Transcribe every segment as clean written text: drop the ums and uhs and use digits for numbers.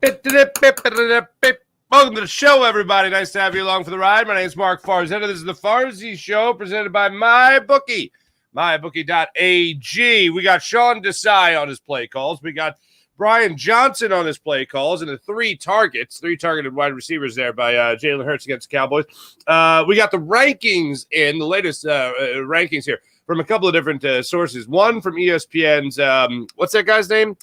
Welcome to the show, everybody. Nice to have you along for the ride. My name is Mark Farzetta. This is the Farzy Show presented by MyBookie, mybookie.ag. We got Sean Desai on his play calls. We got Brian Johnson on his play calls, and the three targeted wide receivers there by Jalen Hurts against the Cowboys. We got the rankings in, the latest rankings here from a couple of different sources. One from ESPN's, what's that guy's name?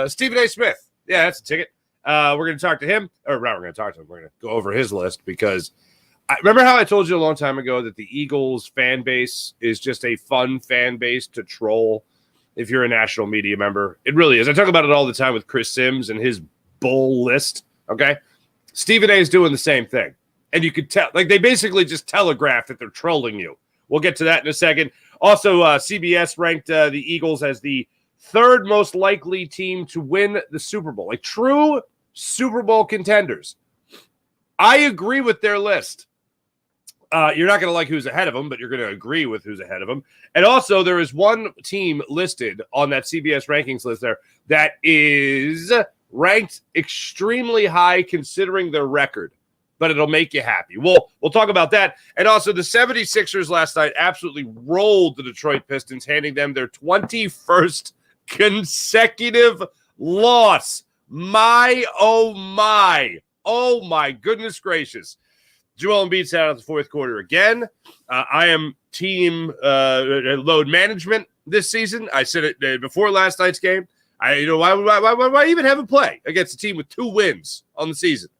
Stephen A. Smith. Yeah, that's a ticket. We're going to talk to him. Or we're going to talk to him. We're going to go over his list because remember how I told you a long time ago that the Eagles fan base is just a fun fan base to troll if you're a national media member? It really is. I talk about it all the time with Chris Sims and his bull list, okay? Stephen A. is doing the same thing. And you could tell, like, they basically just telegraph that they're trolling you. We'll get to that in a second. Also, CBS ranked the Eagles as the third most likely team to win the Super Bowl, like true Super Bowl contenders. I agree with their list. You're not going to like who's ahead of them, but you're going to agree with who's ahead of them. And also, there is one team listed on that CBS rankings list there that is ranked extremely high considering their record, but it'll make you happy. We'll talk about that. And also, the 76ers last night absolutely rolled the Detroit Pistons, handing them their 21st consecutive loss. Oh my goodness gracious. Joel Embiid sat out the fourth quarter again. I am team load management this season. I said it before last night's game. Why even have him play against a team with 2 wins on the season?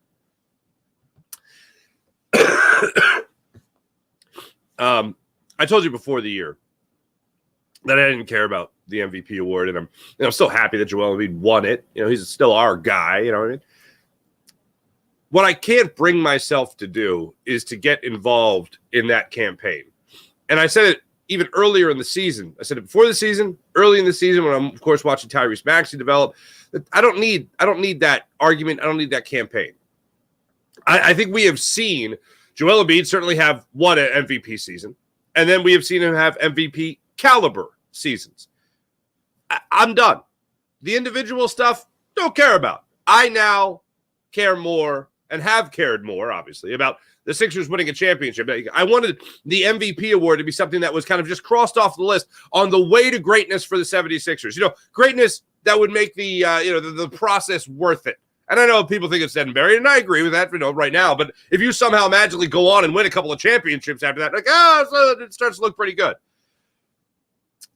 I told you before the year that I didn't care about the MVP award, and I'm still happy that Joel Embiid won it. You know, he's still our guy. You know what I mean? What I can't bring myself to do is to get involved in that campaign. And I said it even earlier in the season. I said it before the season, early in the season when I'm, of course, watching Tyrese Maxey develop. I don't need that argument. I don't need that campaign. I think we have seen Joel Embiid certainly have one MVP season, and then we have seen him have MVP caliber seasons. I'm done. The individual stuff, don't care about. I now care more and have cared more, obviously, about the Sixers winning a championship. I wanted the MVP award to be something that was kind of just crossed off the list on the way to greatness for the 76ers. You know, greatness that would make the process worth it. And I know people think it's dead and buried, and I agree with that, right now. But if you somehow magically go on and win a couple of championships after that, so it starts to look pretty good.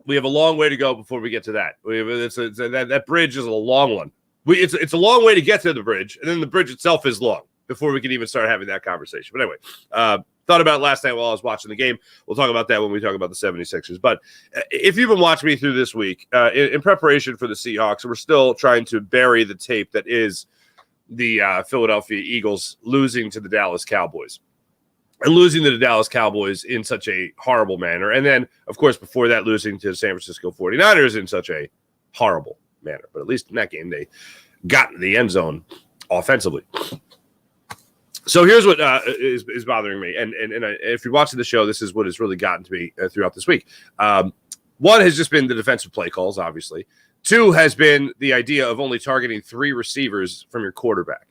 We have a long way to go before we get to that. That bridge is a long one. It's a long way to get to the bridge, and then the bridge itself is long before we can even start having that conversation. But anyway, thought about it last night while I was watching the game. We'll talk about that when we talk about the 76ers. But if you've been watching me through this week, in preparation for the Seahawks, we're still trying to bury the tape that is the Philadelphia Eagles losing to the Dallas Cowboys. And losing to the Dallas Cowboys in such a horrible manner. And then, of course, before that, losing to the San Francisco 49ers in such a horrible manner. But at least in that game, they got in the end zone offensively. So here's what is bothering me. And if you're watching the show, this is what has really gotten to me throughout this week. One has just been the defensive play calls, obviously. 2 has been the idea of only targeting 3 receivers from your quarterback.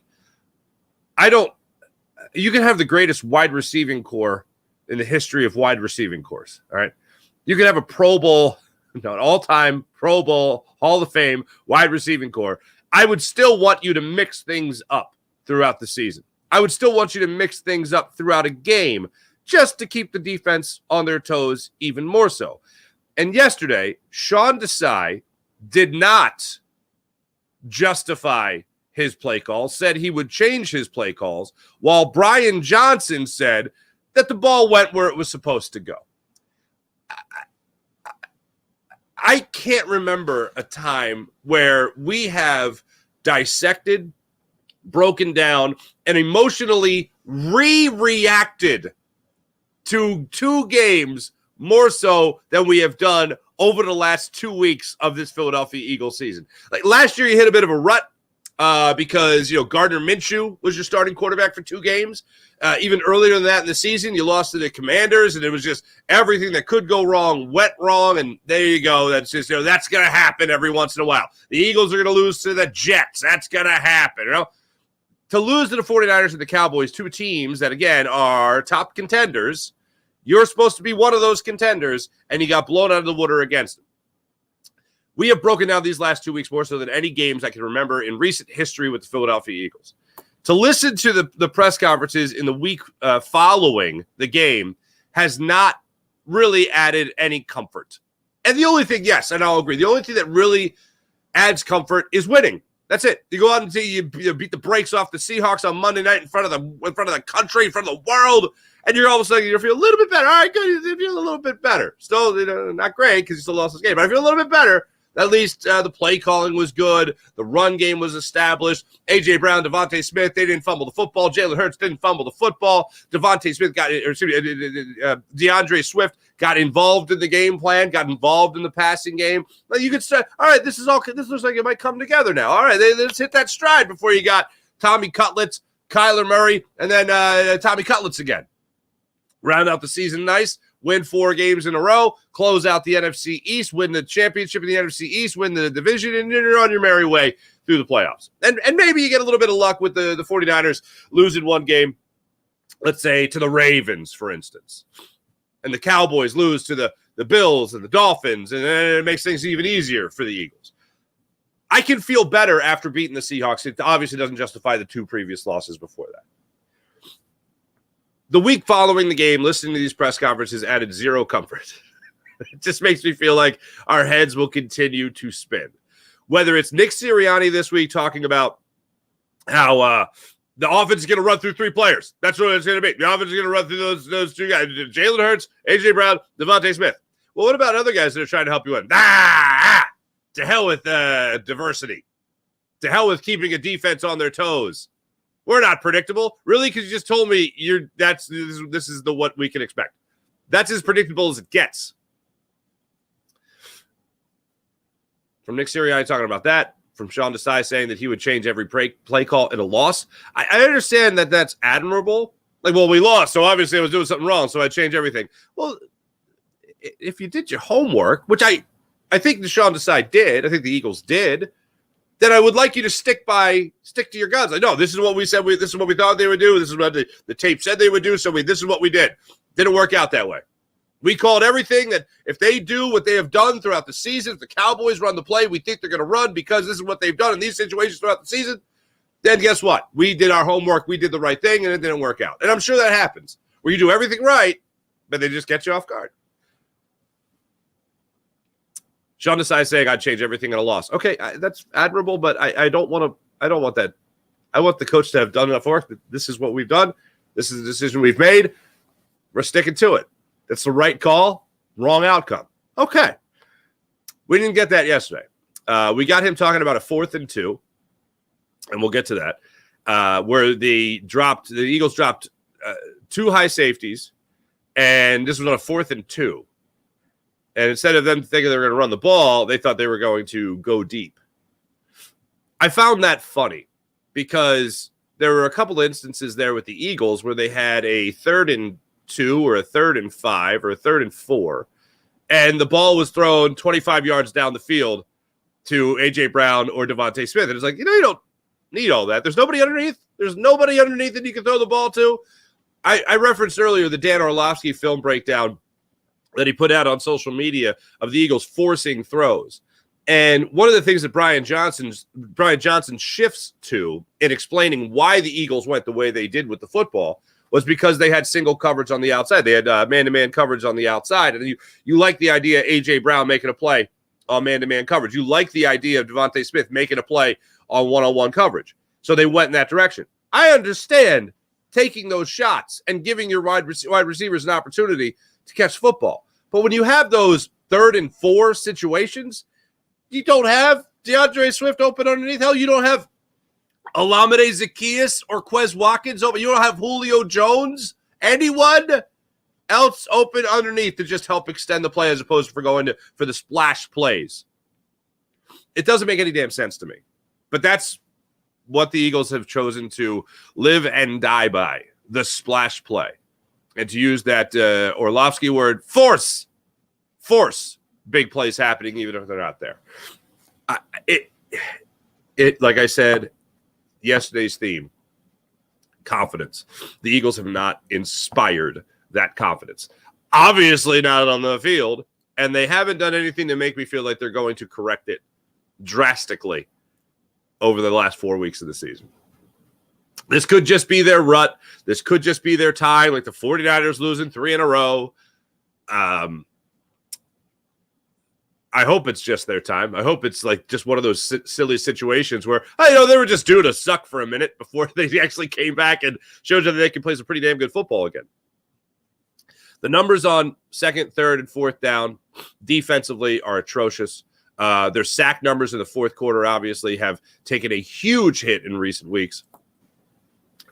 You can have the greatest wide receiving core in the history of wide receiving cores, all right? You can have a Pro Bowl, an all-time Pro Bowl, Hall of Fame wide receiving core. I would still want you to mix things up throughout the season. I would still want you to mix things up throughout a game just to keep the defense on their toes even more so. And yesterday, Sean Desai did not justify his play calls, said he would change his play calls, while Brian Johnson said that the ball went where it was supposed to go. I can't remember a time where we have dissected, broken down, and emotionally reacted to 2 games more so than we have done over the last 2 weeks of this Philadelphia Eagles season. Like last year, you hit a bit of a rut. because, Gardner Minshew was your starting quarterback for 2 games. Even earlier than that in the season, you lost to the Commanders, and it was just everything that could go wrong went wrong, and there you go. That's just, that's going to happen every once in a while. The Eagles are going to lose to the Jets. That's going to happen, To lose to the 49ers and the Cowboys, 2 teams that, again, are top contenders, you're supposed to be one of those contenders, and you got blown out of the water against them. We have broken down these last 2 weeks more so than any games I can remember in recent history with the Philadelphia Eagles. To listen to the press conferences in the week following the game has not really added any comfort. And the only thing, yes, and I'll agree, the only thing that really adds comfort is winning. That's it. You go out and you beat the brakes off the Seahawks on Monday night in front of the country, in front of the world, and you're all of a sudden you feel a little bit better. All right, good. You feel a little bit better. Still, not great because you still lost this game, but I feel a little bit better. At least the play calling was good. The run game was established. A.J. Brown, Devontae Smith, they didn't fumble the football. Jalen Hurts didn't fumble the football. DeAndre Swift got involved in the game plan, got involved in the passing game. But you could say, all right, this looks like it might come together now. All right, let's hit that stride before you got Tommy Cutlets, Kyler Murray, and then Tommy Cutlets again. Round out the season nice. Win 4 games in a row, close out the NFC East, win the championship in the NFC East, win the division, and you're on your merry way through the playoffs. And maybe you get a little bit of luck with the 49ers losing 1 game, let's say, to the Ravens, for instance. And the Cowboys lose to the Bills and the Dolphins, and it makes things even easier for the Eagles. I can feel better after beating the Seahawks. It obviously doesn't justify the 2 previous losses before that. The week following the game, listening to these press conferences added 0 comfort. It just makes me feel like our heads will continue to spin. Whether it's Nick Sirianni this week talking about how the offense is going to run through 3 players. That's what it's going to be. The offense is going to run through those 2 guys, Jalen Hurts, A.J. Brown, Devontae Smith. Well, what about other guys that are trying to help you win? To hell with diversity. To hell with keeping a defense on their toes. We're not predictable. Really? Because you just told me this is what we can expect. That's as predictable as it gets. From Nick Sirianni talking about that. From Sean Desai saying that he would change every play call in a loss. I understand that that's admirable. Like, well, we lost, so obviously I was doing something wrong, so I'd change everything. Well, if you did your homework, which I think the Sean Desai did, I think the Eagles did, then I would like you to stick to your guns. I know this is what we said. This is what we thought they would do. This is what the tape said they would do. So this is what we did. Didn't work out that way. We called everything that if they do what they have done throughout the season, if the Cowboys run the play, we think they're going to run because this is what they've done in these situations throughout the season. Then guess what? We did our homework. We did the right thing, and it didn't work out. And I'm sure that happens where you do everything right, but they just get you off guard. Sean Desai saying I'd change everything in a loss. Okay, that's admirable, but I don't want to. I don't want that. I want the coach to have done enough work. This is what we've done. This is the decision we've made. We're sticking to it. That's the right call. Wrong outcome. Okay. We didn't get that yesterday. We got him talking about a 4th and 2, and we'll get to that. Where the Eagles dropped 2 high safeties, and this was on a 4th and 2. And instead of them thinking they were going to run the ball, they thought they were going to go deep. I found that funny because there were a couple instances there with the Eagles where they had a 3rd and 2 or a 3rd and 5 or a 3rd and 4, and the ball was thrown 25 yards down the field to A.J. Brown or Devontae Smith. And it's like, you don't need all that. There's nobody underneath. There's nobody underneath that you can throw the ball to. I referenced earlier the Dan Orlovsky film breakdown that he put out on social media of the Eagles forcing throws. And one of the things that Brian Johnson shifts to in explaining why the Eagles went the way they did with the football was because they had single coverage on the outside. They had man-to-man coverage on the outside. And you like the idea of A.J. Brown making a play on man-to-man coverage. You like the idea of Devontae Smith making a play on one-on-one coverage. So they went in that direction. I understand taking those shots and giving your wide receivers an opportunity to catch football. But when you have those 3rd and 4 situations, you don't have DeAndre Swift open underneath. Hell, you don't have Olamide Zaccheaus or Quez Watkins open. You don't have Julio Jones. Anyone else open underneath to just help extend the play as opposed to for the splash plays. It doesn't make any damn sense to me. But that's what the Eagles have chosen to live and die by, the splash play. And to use that Orlovsky word, force big plays happening even if they're not there. It like I said, yesterday's theme, confidence. The Eagles have not inspired that confidence. Obviously not on the field, and they haven't done anything to make me feel like they're going to correct it drastically over the last 4 weeks of the season. This could just be their rut. This could just be their time, like the 49ers losing 3 in a row. I hope it's just their time. I hope it's like just one of those silly situations where, they were just due to suck for a minute before they actually came back and showed you that they can play some pretty damn good football again. The numbers on second, third, and fourth down defensively are atrocious. Their sack numbers in the fourth quarter obviously have taken a huge hit in recent weeks.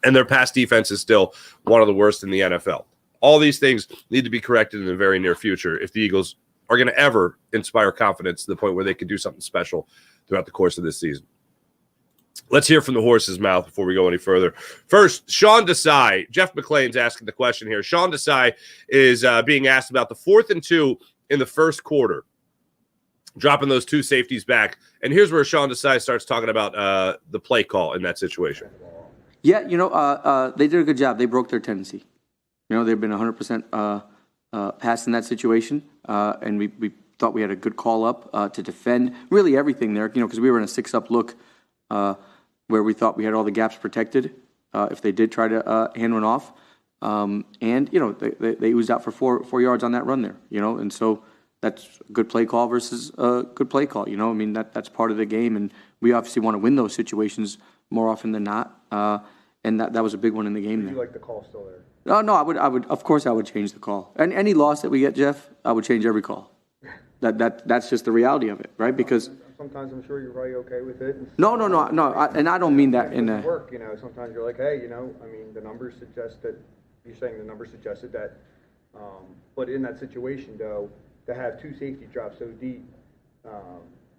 And their pass defense is still one of the worst in the NFL. All these things need to be corrected in the very near future if the Eagles are going to ever inspire confidence to the point where they can do something special throughout the course of this season. Let's hear from the horse's mouth before we go any further. First, Sean Desai. Jeff McClain's asking the question here. Sean Desai is being asked about the 4th and 2 in the first quarter, dropping those 2 safeties back. And here's where Sean Desai starts talking about the play call in that situation. Yeah, they did a good job. They broke their tendency. They've been 100% pass in that situation, and we thought we had a good call up to defend really everything there, because we were in a 6-up look where we thought we had all the gaps protected if they did try to hand one off. They oozed out for 4 yards on that run there, and so that's a good play call versus a good play call. That's part of the game, and we obviously want to win those situations more often than not. And that was a big one in the game. Did you like the call still there? No, I would. Of course, I would change the call. And any loss that we get, Jeff, I would change every call. That's just the reality of it, right? Because sometimes I'm sure you're probably okay with it. No. And I don't mean that in a work. Sometimes you're like, hey, the numbers suggest that you're saying the numbers suggested that. But in that situation, though, to have 2 safety drops so deep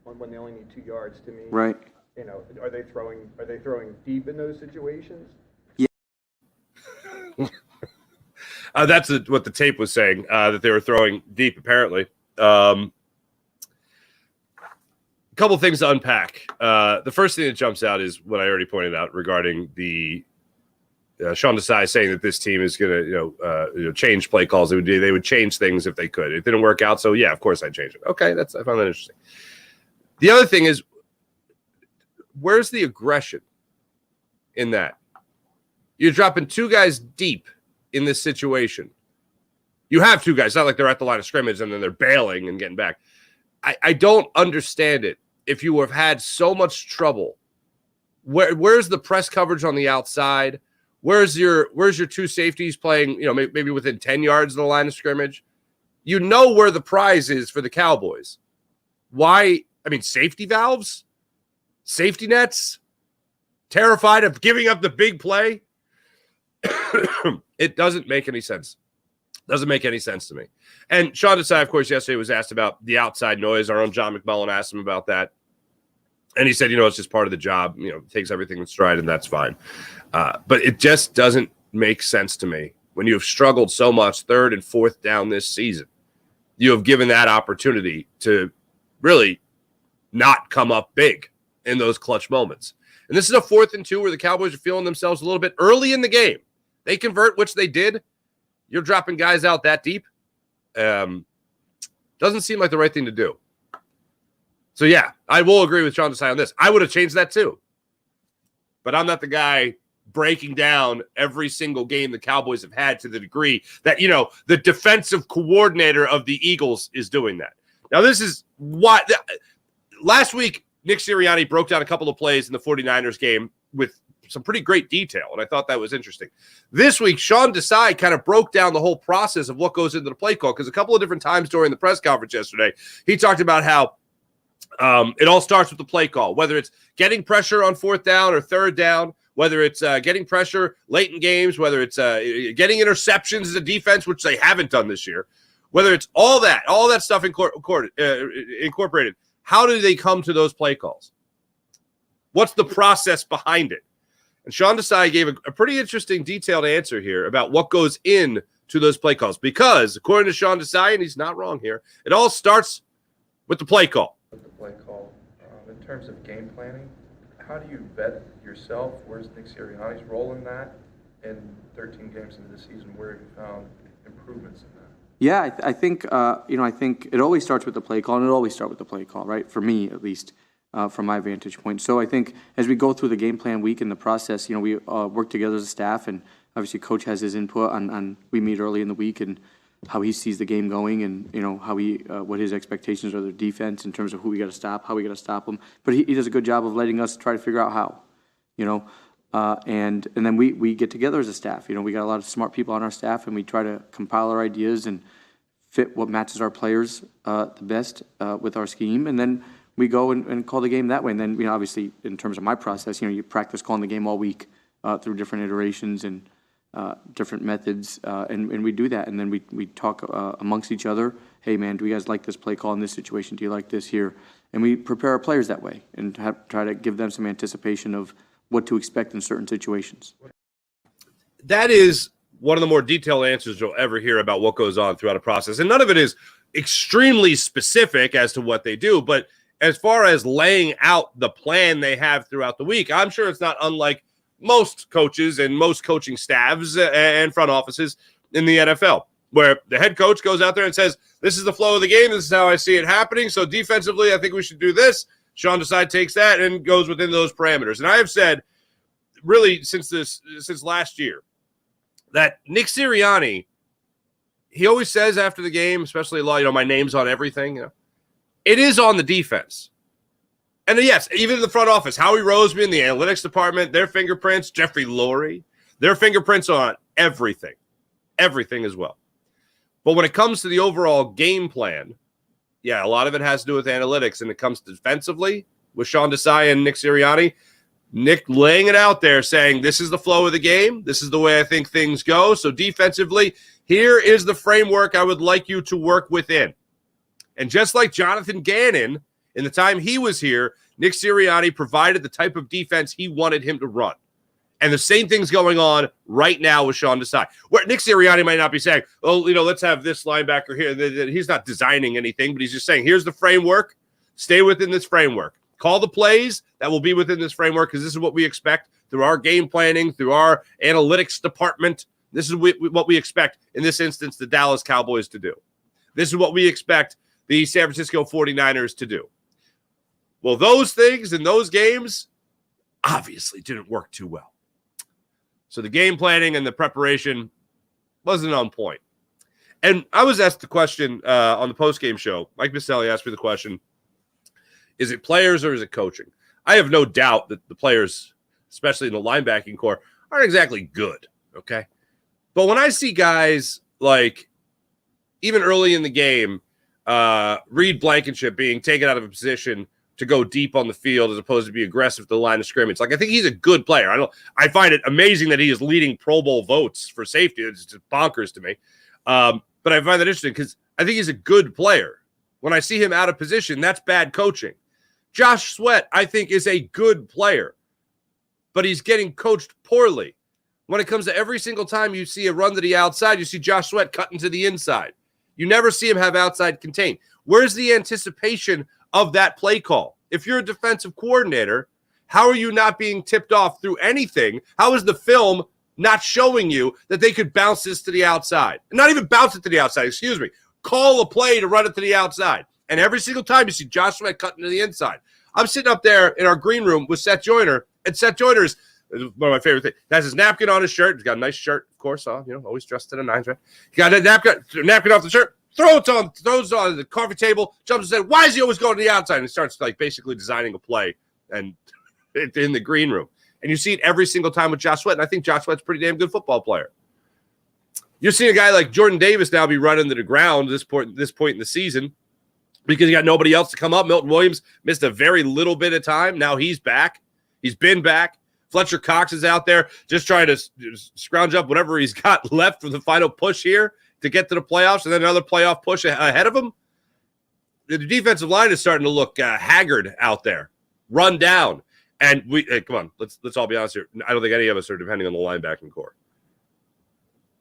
when they only need 2 yards, to me, right? Are they throwing deep in those situations? Yeah. That's what the tape was saying, that they were throwing deep, apparently. A couple things to unpack. The first thing that jumps out is what I already pointed out regarding the Sean Desai saying that this team is going to change play calls. They would change things if they could. It didn't work out, so yeah, of course I'd change it. Okay, I found that interesting. The other thing is, where's the aggression in that? You're dropping 2 guys deep in this situation. You have 2 guys. It's not like they're at the line of scrimmage and then they're bailing and getting back. I don't understand it. If you have had so much trouble, where's the press coverage on the outside? Where's your 2 safeties playing, maybe within 10 yards of the line of scrimmage? You know where the prize is for the Cowboys. Why? Safety valves? Safety nets? Terrified of giving up the big play? It doesn't make any sense. Doesn't make any sense to me. And Sean Desai, of course, yesterday was asked about the outside noise. Our own John McMullen asked him about that. And he said, it's just part of the job. Takes everything in stride, and that's fine. But it just doesn't make sense to me. When you have struggled so much, 3rd and 4th down this season, you have given that opportunity to really not come up big in those clutch moments. And this is a 4th and 2 where the Cowboys are feeling themselves a little bit early in the game. They convert, which they did. You're dropping guys out that deep. Doesn't seem like the right thing to do. So, yeah, I will agree with Sean Desai on this. I would have changed that too. But I'm not the guy breaking down every single game the Cowboys have had to the degree that, the defensive coordinator of the Eagles is doing that. Now, this is what last week, Nick Sirianni broke down a couple of plays in the 49ers game with some pretty great detail, and I thought that was interesting. This week, Sean Desai kind of broke down the whole process of what goes into the play call, because a couple of different times during the press conference yesterday, he talked about how it all starts with the play call, whether it's getting pressure on 4th down or 3rd down, whether it's getting pressure late in games, whether it's getting interceptions as a defense, which they haven't done this year, whether it's all that stuff incorporated. How do they come to those play calls? What's the process behind it? And Sean Desai gave a pretty interesting, detailed answer here about what goes in to those play calls. Because according to Sean Desai, and he's not wrong here, it all starts with the play call. With the play call, in terms of game planning, how do you vet yourself? Where's Nick Sirianni's role in that? And 13 games into the season, where have you found improvements in that? Yeah, I think I think it always starts with the play call, and it'll always start with the play call, right? For me, at least, from my vantage point. So I think as we go through the game plan week and the process, we work together as a staff, and obviously Coach has his input on we meet early in the week and how he sees the game going, and how what his expectations are of the defense in terms of who we got to stop, how we got to stop them. But he does a good job of letting us try to figure out how, and then we get together as a staff. We got a lot of smart people on our staff, and we try to compile our ideas and fit what matches our players the best with our scheme, and then we go and call the game that way. And then obviously in terms of my process, you practice calling the game all week through different iterations and different methods, and we do that, and then we talk amongst each other. Hey man, do you guys like this play call in this situation? Do you like this here? And we prepare our players that way and try to give them some anticipation of what to expect in certain situations. That is one of the more detailed answers you'll ever hear about what goes on throughout a process. And none of it is extremely specific as to what they do, but as far as laying out the plan they have throughout the week, I'm sure it's not unlike most coaches and most coaching staffs and front offices in the NFL, where the head coach goes out there and says, this is the flow of the game. This is how I see it happening. So defensively, I think we should do this. Sean Desai takes that and goes within those parameters. And I have said really since last year that Nick Sirianni, he always says after the game, especially a lot, my name's on everything. It is on the defense. And yes, even in the front office, Howie Roseman, the analytics department, their fingerprints, Jeffrey Lurie, their fingerprints on everything as well. But when it comes to the overall game plan, yeah, a lot of it has to do with analytics. And it comes defensively with Sean Desai and Nick Sirianni. Nick laying it out there saying, this is the flow of the game. This is the way I think things go. So defensively, here is the framework I would like you to work within. And just like Jonathan Gannon, in the time he was here, Nick Sirianni provided the type of defense he wanted him to run. And the same thing's going on right now with Sean Desai. Where Nick Sirianni might not be saying, oh, let's have this linebacker here. He's not designing anything, but he's just saying, here's the framework. Stay within this framework. Call the plays that will be within this framework, because this is what we expect through our game planning, through our analytics department. This is what we expect, in this instance, the Dallas Cowboys to do. This is what we expect the San Francisco 49ers to do. Well, those things in those games obviously didn't work too well. So the game planning and the preparation wasn't on point. And I was asked the question on the postgame show. Mike Misselli asked me the question, is it players or is it coaching? I have no doubt that the players, especially in the linebacking core, aren't exactly good, okay? But when I see guys like, even early in the game, Reed Blankenship being taken out of a position to go deep on the field as opposed to be aggressive to the line of scrimmage. I think he's a good player. I find it amazing that he is leading Pro Bowl votes for safety. It's just bonkers to me. But I find that interesting because I think he's a good player. When I see him out of position, that's bad coaching. Josh Sweat, I think, is a good player, but he's getting coached poorly. When it comes to every single time you see a run to the outside, you see Josh Sweat cutting to the inside. You never see him have outside contain. Where's the anticipation of that play call? If you're a defensive coordinator, how are you not being tipped off through anything? How is the film not showing you that they could bounce this to the outside? Not even bounce it to the outside, excuse me. Call a play to run it to the outside. And every single time you see Josh Sweat cutting to the inside. I'm sitting up there in our green room with Seth Joyner, and Seth Joyner is one of my favorite things. He has his napkin on his shirt. He's got a nice shirt, of course, always dressed to the nines, right? He got a napkin off the shirt, throws on the coffee table, jumps and says, why is he always going to the outside? And he starts basically designing a play and in the green room. And you see it every single time with Josh Sweat. And I think Josh Sweat's a pretty damn good football player. You're seeing a guy like Jordan Davis now be running to the ground this point in the season because he got nobody else to come up. Milton Williams missed a very little bit of time. Now he's back. He's been back. Fletcher Cox is out there just trying to scrounge up whatever he's got left for the final push here to get to the playoffs, and then another playoff push ahead of him. The defensive line is starting to look haggard out there, run down. And come on, let's all be honest here. I don't think any of us are depending on the linebacking core.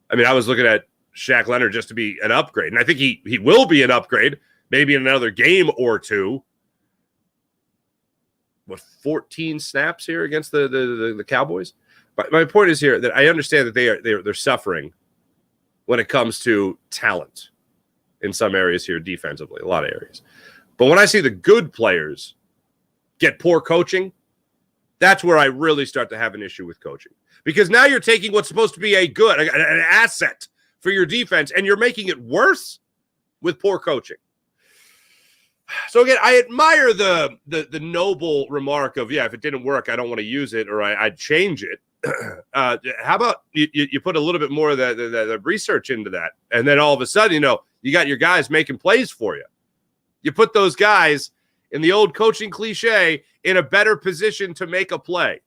I mean, I was looking at Shaq Leonard just to be an upgrade, and I think he will be an upgrade, maybe in another game or two. What, 14 snaps here against the Cowboys? But my point is here that I understand that they're suffering when it comes to talent in some areas here defensively, a lot of areas. But when I see the good players get poor coaching, that's where I really start to have an issue with coaching. Because now you're taking what's supposed to be an asset for your defense, and you're making it worse with poor coaching. So again, I admire the noble remark of, if it didn't work, I don't want to use it, or I'd change it. How about you put a little bit more of the research into that, and then all of a sudden, you got your guys making plays for you. You put those guys, in the old coaching cliche, in a better position to make a play.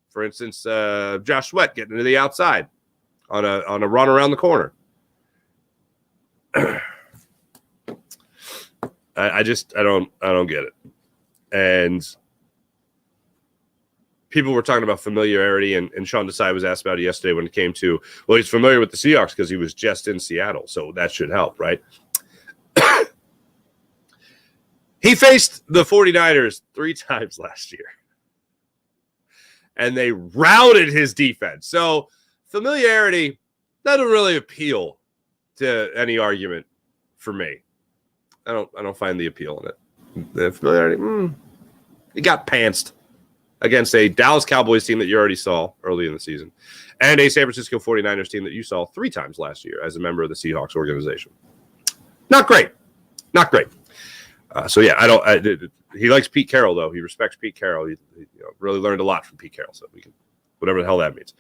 For instance, Josh Sweat getting to the outside on a run around the corner. I don't get it. And people were talking about familiarity, and Sean Desai was asked about it yesterday when it came to, well, he's familiar with the Seahawks because he was just in Seattle, so that should help, right? He faced the 49ers 3 times last year, and they routed his defense. So familiarity doesn't really appeal to any argument for me. I don't find the appeal in it. The familiarity, he got pantsed against a Dallas Cowboys team that you already saw early in the season, and a San Francisco 49ers team that you saw 3 times last year as a member of the Seahawks organization. Not great. He likes Pete Carroll, though. He respects Pete Carroll. He really learned a lot from Pete Carroll, so we can, whatever the hell that means.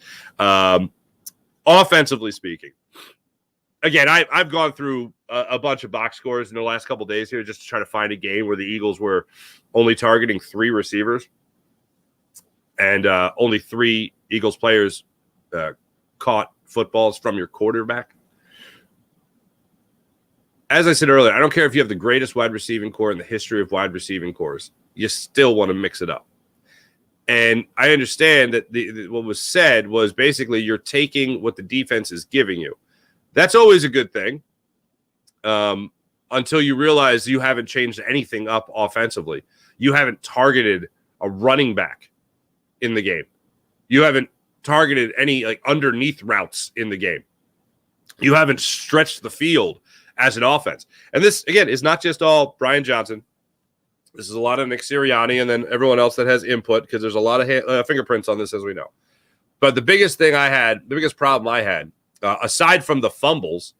Offensively speaking, again, I've gone through a bunch of box scores in the last couple of days here just to try to find a game where the Eagles were only targeting 3 receivers, and only 3 Eagles players caught footballs from your quarterback. As I said earlier, I don't care if you have the greatest wide receiving core in the history of wide receiving cores. You still want to mix it up. And I understand that what was said was basically you're taking what the defense is giving you. That's always a good thing until you realize you haven't changed anything up offensively. You haven't targeted a running back in the game. You haven't targeted any underneath routes in the game. You haven't stretched the field as an offense. And this, again, is not just all Brian Johnson. This is a lot of Nick Sirianni and then everyone else that has input, because there's a lot of fingerprints on this, as we know. But the biggest problem I had, aside from the fumbles,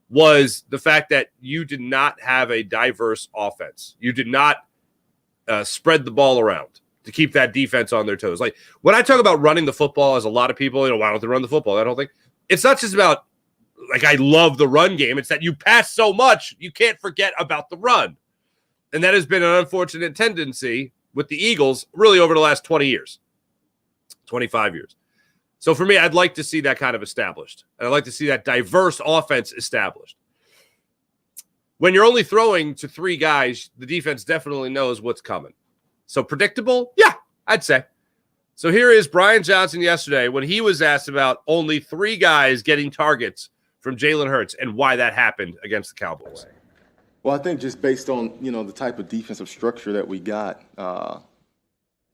was the fact that you did not have a diverse offense. You did not spread the ball around to keep that defense on their toes. Like, when I talk about running the football, as a lot of people, why don't they run the football? That whole thing. It's not just about, I love the run game. It's that you pass so much, you can't forget about the run. And that has been an unfortunate tendency with the Eagles really over the last 20 years, 25 years. So for me, I'd like to see that kind of established. And I'd like to see that diverse offense established. When you're only throwing to 3 guys, the defense definitely knows what's coming. So predictable? Yeah, I'd say. So here is Brian Johnson yesterday when he was asked about only 3 guys getting targets from Jalen Hurts and why that happened against the Cowboys. Well, I think just based on, the type of defensive structure that we got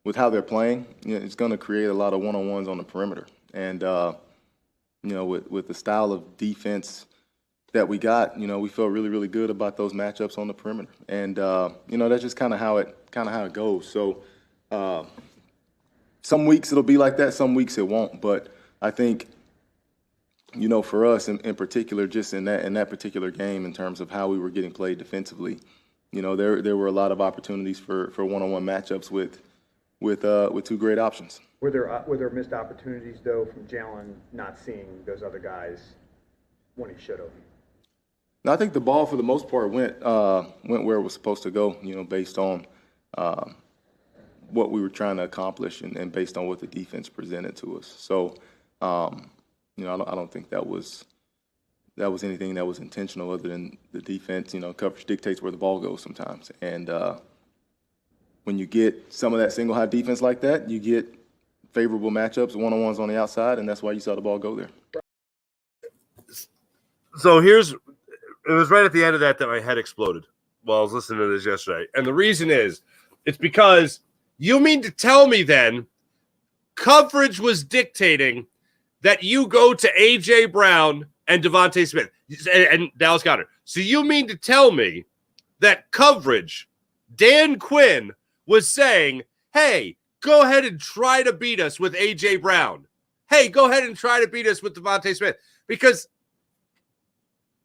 with how they're playing, it's going to create a lot of one-on-ones on the perimeter. And, with the style of defense that we got, we feel really, really good about those matchups on the perimeter. And, that's just kind of how it goes. So some weeks it'll be like that, some weeks it won't. But I think, for us in particular, just in that particular game, in terms of how we were getting played defensively, there were a lot of opportunities for one-on-one matchups with 2 great options. Were there missed opportunities though from Jalen not seeing those other guys when he should have? No, I think the ball for the most part went where it was supposed to go. Based on what we were trying to accomplish and based on what the defense presented to us. So. I don't think that was anything that was intentional other than the defense. Coverage dictates where the ball goes sometimes. And, when you get some of that single high defense like that, you get favorable matchups, one-on-ones on the outside, and that's why you saw the ball go there. So it was right at the end of that my head exploded while I was listening to this yesterday. And the reason is, it's because you mean to tell me then coverage was dictating that you go to A.J. Brown and Devontae Smith and Dallas Goedert. So you mean to tell me that coverage, Dan Quinn was saying, hey, go ahead and try to beat us with A.J. Brown. Hey, go ahead and try to beat us with Devontae Smith. Because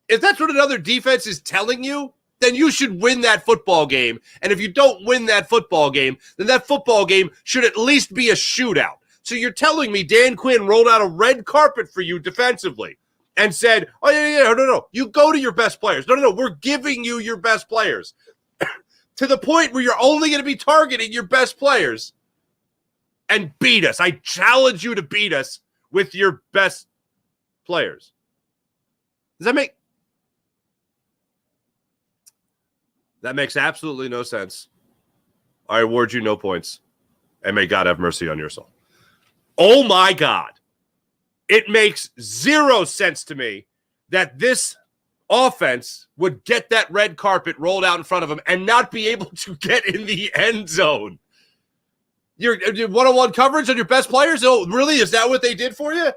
if that's what another defense is telling you, then you should win that football game. And if you don't win that football game, then that football game should at least be a shootout. So you're telling me Dan Quinn rolled out a red carpet for you defensively and said, oh, yeah, no, you go to your best players. No, we're giving you your best players to the point where you're only going to be targeting your best players and beat us. I challenge you to beat us with your best players. Does that make... That makes absolutely no sense. I award you no points. And may God have mercy on your soul. Oh my God. It makes zero sense to me that this offense would get that red carpet rolled out in front of them and not be able to get in the end zone. Your one-on-one coverage on your best players? Oh, really? Is that what they did for you?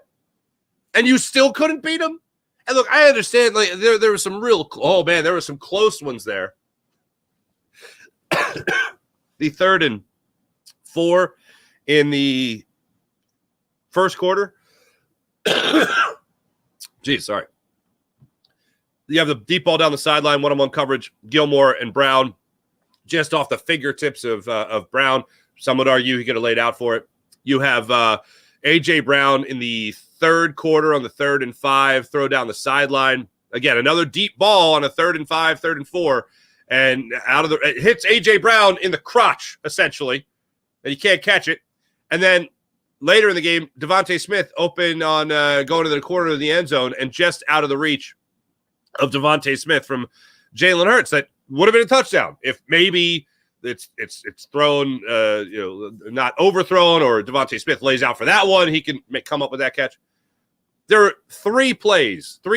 And you still couldn't beat them? And look, I understand like there were some there were some close ones there. The 3rd and 4 in the first quarter. Geez, sorry. You have the deep ball down the sideline, one-on-one coverage. Gilmore and Brown just off the fingertips of Brown. Some would argue he could have laid out for it. You have A.J. Brown in the third quarter on the 3rd and 5, throw down the sideline. Again, another deep ball on a 3rd and 5, 3rd and 4. And it hits A.J. Brown in the crotch, essentially, and he can't catch it. And then later in the game, Devontae Smith open on going to the corner of the end zone and just out of the reach of Devontae Smith from Jalen Hurts. That would have been a touchdown if maybe it's thrown, not overthrown, or Devontae Smith lays out for that one. He can come up with that catch. There are 3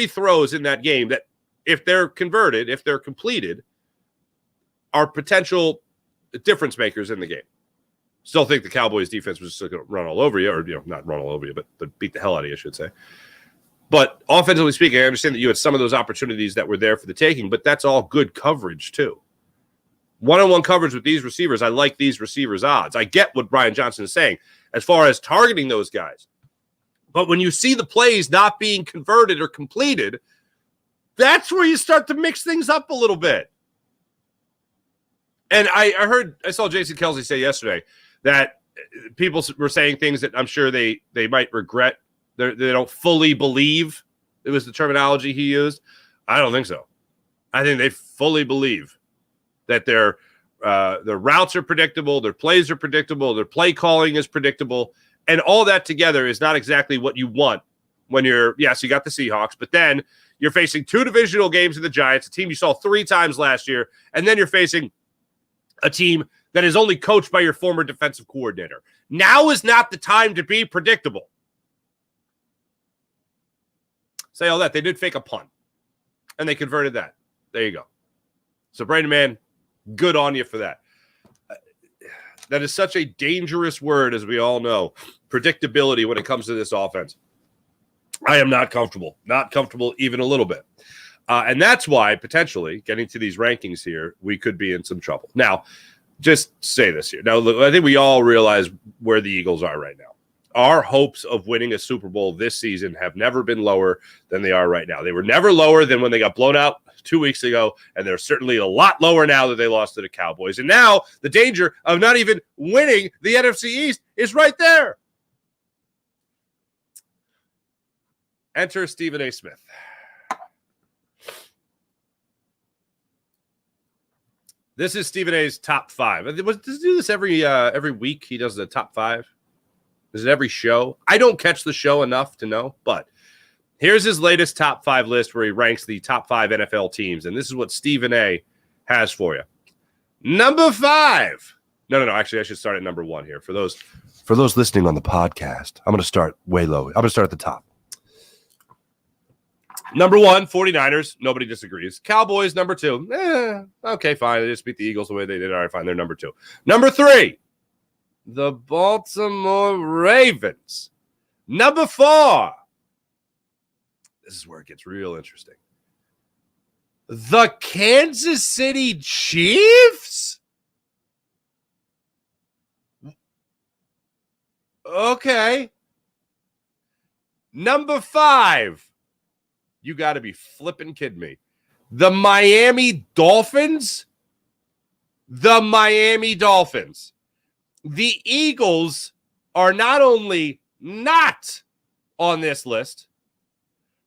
throws in that game that, if they're converted, if they're completed, are potential difference makers in the game. Still think the Cowboys defense was just going to run all over you, or not run all over you, but beat the hell out of you, I should say. But offensively speaking, I understand that you had some of those opportunities that were there for the taking, but that's all good coverage too. One-on-one coverage with these receivers, I like these receivers' odds. I get what Brian Johnson is saying as far as targeting those guys. But when you see the plays not being converted or completed, that's where you start to mix things up a little bit. And I saw Jason Kelsey say yesterday that people were saying things that I'm sure they might regret. They don't fully believe. It was the terminology he used. I don't think so. I think they fully believe that their routes are predictable, their plays are predictable, their play calling is predictable, and all that together is not exactly what you want when you got the Seahawks, but then you're facing 2 divisional games of the Giants, a team you saw 3 times last year, and then you're facing a team that is only coached by your former defensive coordinator. Now is not the time to be predictable. Say all that. They did fake a punt, and they converted that. There you go. So, Brandon Mann, good on you for that. That is such a dangerous word, as we all know, predictability when it comes to this offense. I am not comfortable even a little bit. And that's why, potentially, getting to these rankings here, we could be in some trouble. Now, just say this here. Now, look, I think we all realize where the Eagles are right now. Our hopes of winning a Super Bowl this season have never been lower than they are right now. They were never lower than when they got blown out 2 weeks ago, and they're certainly a lot lower now that they lost to the Cowboys. And now the danger of not even winning the NFC East is right there. Enter Stephen A. Smith. This is Stephen A's top 5. Does he do this every week? He does the top 5. Is it every show? I don't catch the show enough to know, but here's his latest top 5 list where he ranks the top 5 NFL teams, and this is what Stephen A has for you. Number 5, No. Actually, I should start at number 1 here. For those listening on the podcast, I'm going to start way low. I'm going to start at the top. Number 1, 49ers. Nobody disagrees. Cowboys, number 2. Okay, fine. They just beat the Eagles the way they did. All right, fine. They're number 2. Number 3, the Baltimore Ravens. Number 4. This is where it gets real interesting. The Kansas City Chiefs? Okay. Number 5. You got to be flipping kidding me. The Miami Dolphins? The Miami Dolphins. The Eagles are not only not on this list,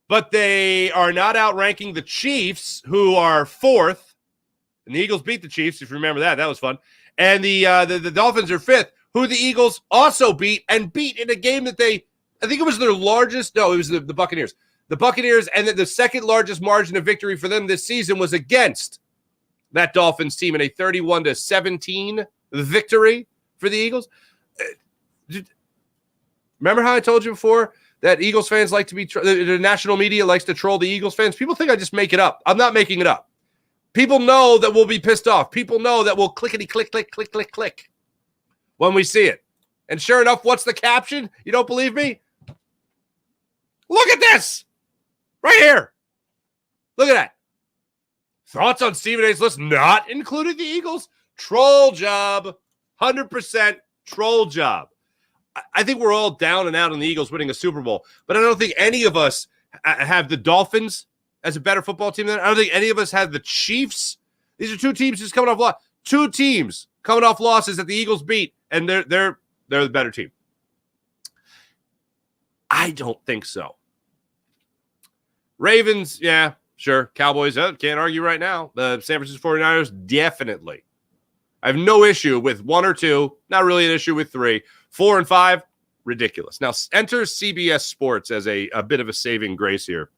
but they are not outranking the Chiefs, who are 4th. And the Eagles beat the Chiefs, if you remember that. That was fun. And the Dolphins are 5th, who the Eagles also beat in a game that I think it was their largest. No, it was the Buccaneers. The Buccaneers, and the second largest margin of victory for them this season was against that Dolphins team in a 31-17 victory for the Eagles. Remember how I told you before that Eagles fans like to be the national media likes to troll the Eagles fans? People think I just make it up. I'm not making it up. People know that we'll be pissed off. People know that we'll clickety click when we see it. And sure enough, what's the caption? You don't believe me? Look at this. Right here. Look at that. Thoughts on Stephen A's list not included the Eagles? Troll job. 100% troll job. I think we're all down and out on the Eagles winning a Super Bowl, but I don't think any of us have the Dolphins as a better football team than I don't think any of us have the Chiefs. These are 2 teams just coming off loss. 2 teams coming off losses that the Eagles beat, and they're the better team. I don't think so. Ravens, yeah, sure. Cowboys, can't argue right now. The San Francisco 49ers, definitely. I have no issue with 1 or 2. Not really an issue with 3. 4 and 5, ridiculous. Now, enter CBS Sports as a bit of a saving grace here.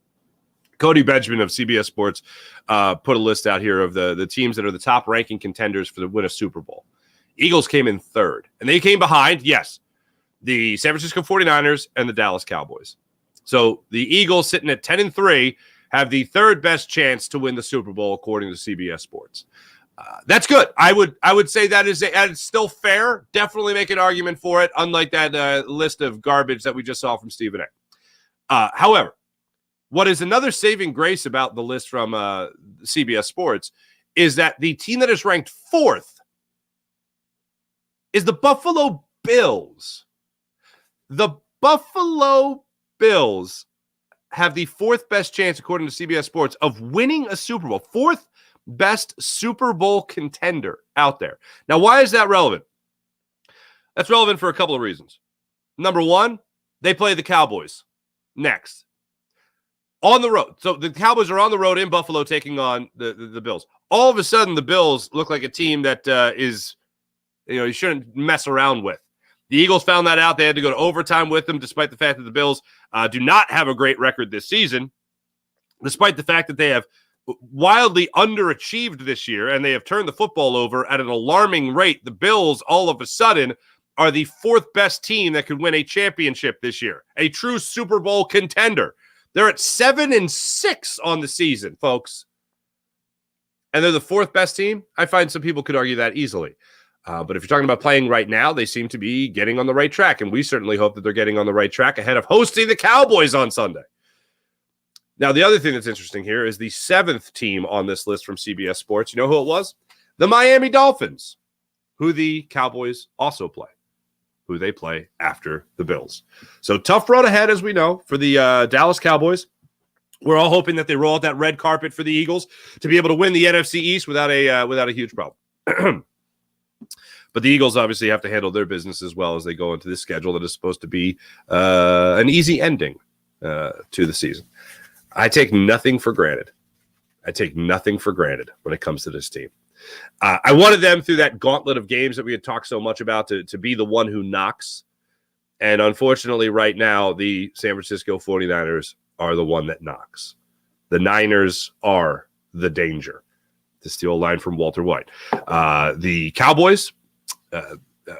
Cody Benjamin of CBS Sports put a list out here of the teams that are the top ranking contenders for the win a Super Bowl. Eagles came in 3rd, and they came behind, yes, the San Francisco 49ers and the Dallas Cowboys. So the Eagles, sitting at 10-3, have the 3rd best chance to win the Super Bowl, according to CBS Sports. That's good. I would say that it's still fair. Definitely make an argument for it, unlike that list of garbage that we just saw from Stephen A. However, what is another saving grace about the list from CBS Sports is that the team that is ranked 4th is the Buffalo Bills. The Buffalo Bills have the 4th best chance, according to CBS Sports, of winning a Super Bowl. 4th best Super Bowl contender out there. Now, why is that relevant? That's relevant for a couple of reasons. Number 1, they play the Cowboys next on the road. So the Cowboys are on the road in Buffalo taking on the Bills. All of a sudden, the Bills look like a team that is, you shouldn't mess around with. The Eagles found that out. They had to go to overtime with them, despite the fact that the Bills do not have a great record this season, despite the fact that they have wildly underachieved this year, and they have turned the football over at an alarming rate. The Bills, all of a sudden, are the 4th best team that could win a championship this year, a true Super Bowl contender. They're at 7-6 on the season, folks. And they're the 4th best team. I find some people could argue that easily. But if you're talking about playing right now, they seem to be getting on the right track, and we certainly hope that they're getting on the right track ahead of hosting the Cowboys on Sunday. Now, the other thing that's interesting here is the 7th team on this list from CBS Sports. You know who it was? The Miami Dolphins, who the Cowboys also play, who they play after the Bills. So tough road ahead, as we know, for the Dallas Cowboys. We're all hoping that they roll out that red carpet for the Eagles to be able to win the NFC East without a huge problem. But the Eagles obviously have to handle their business as well as they go into this schedule that is supposed to be an easy ending to the season. I take nothing for granted. I take nothing for granted when it comes to this team. I wanted them through that gauntlet of games that we had talked so much about to be the one who knocks. And unfortunately, right now, the San Francisco 49ers are the one that knocks. The Niners are the danger, to steal a line from Walter White. The Cowboys,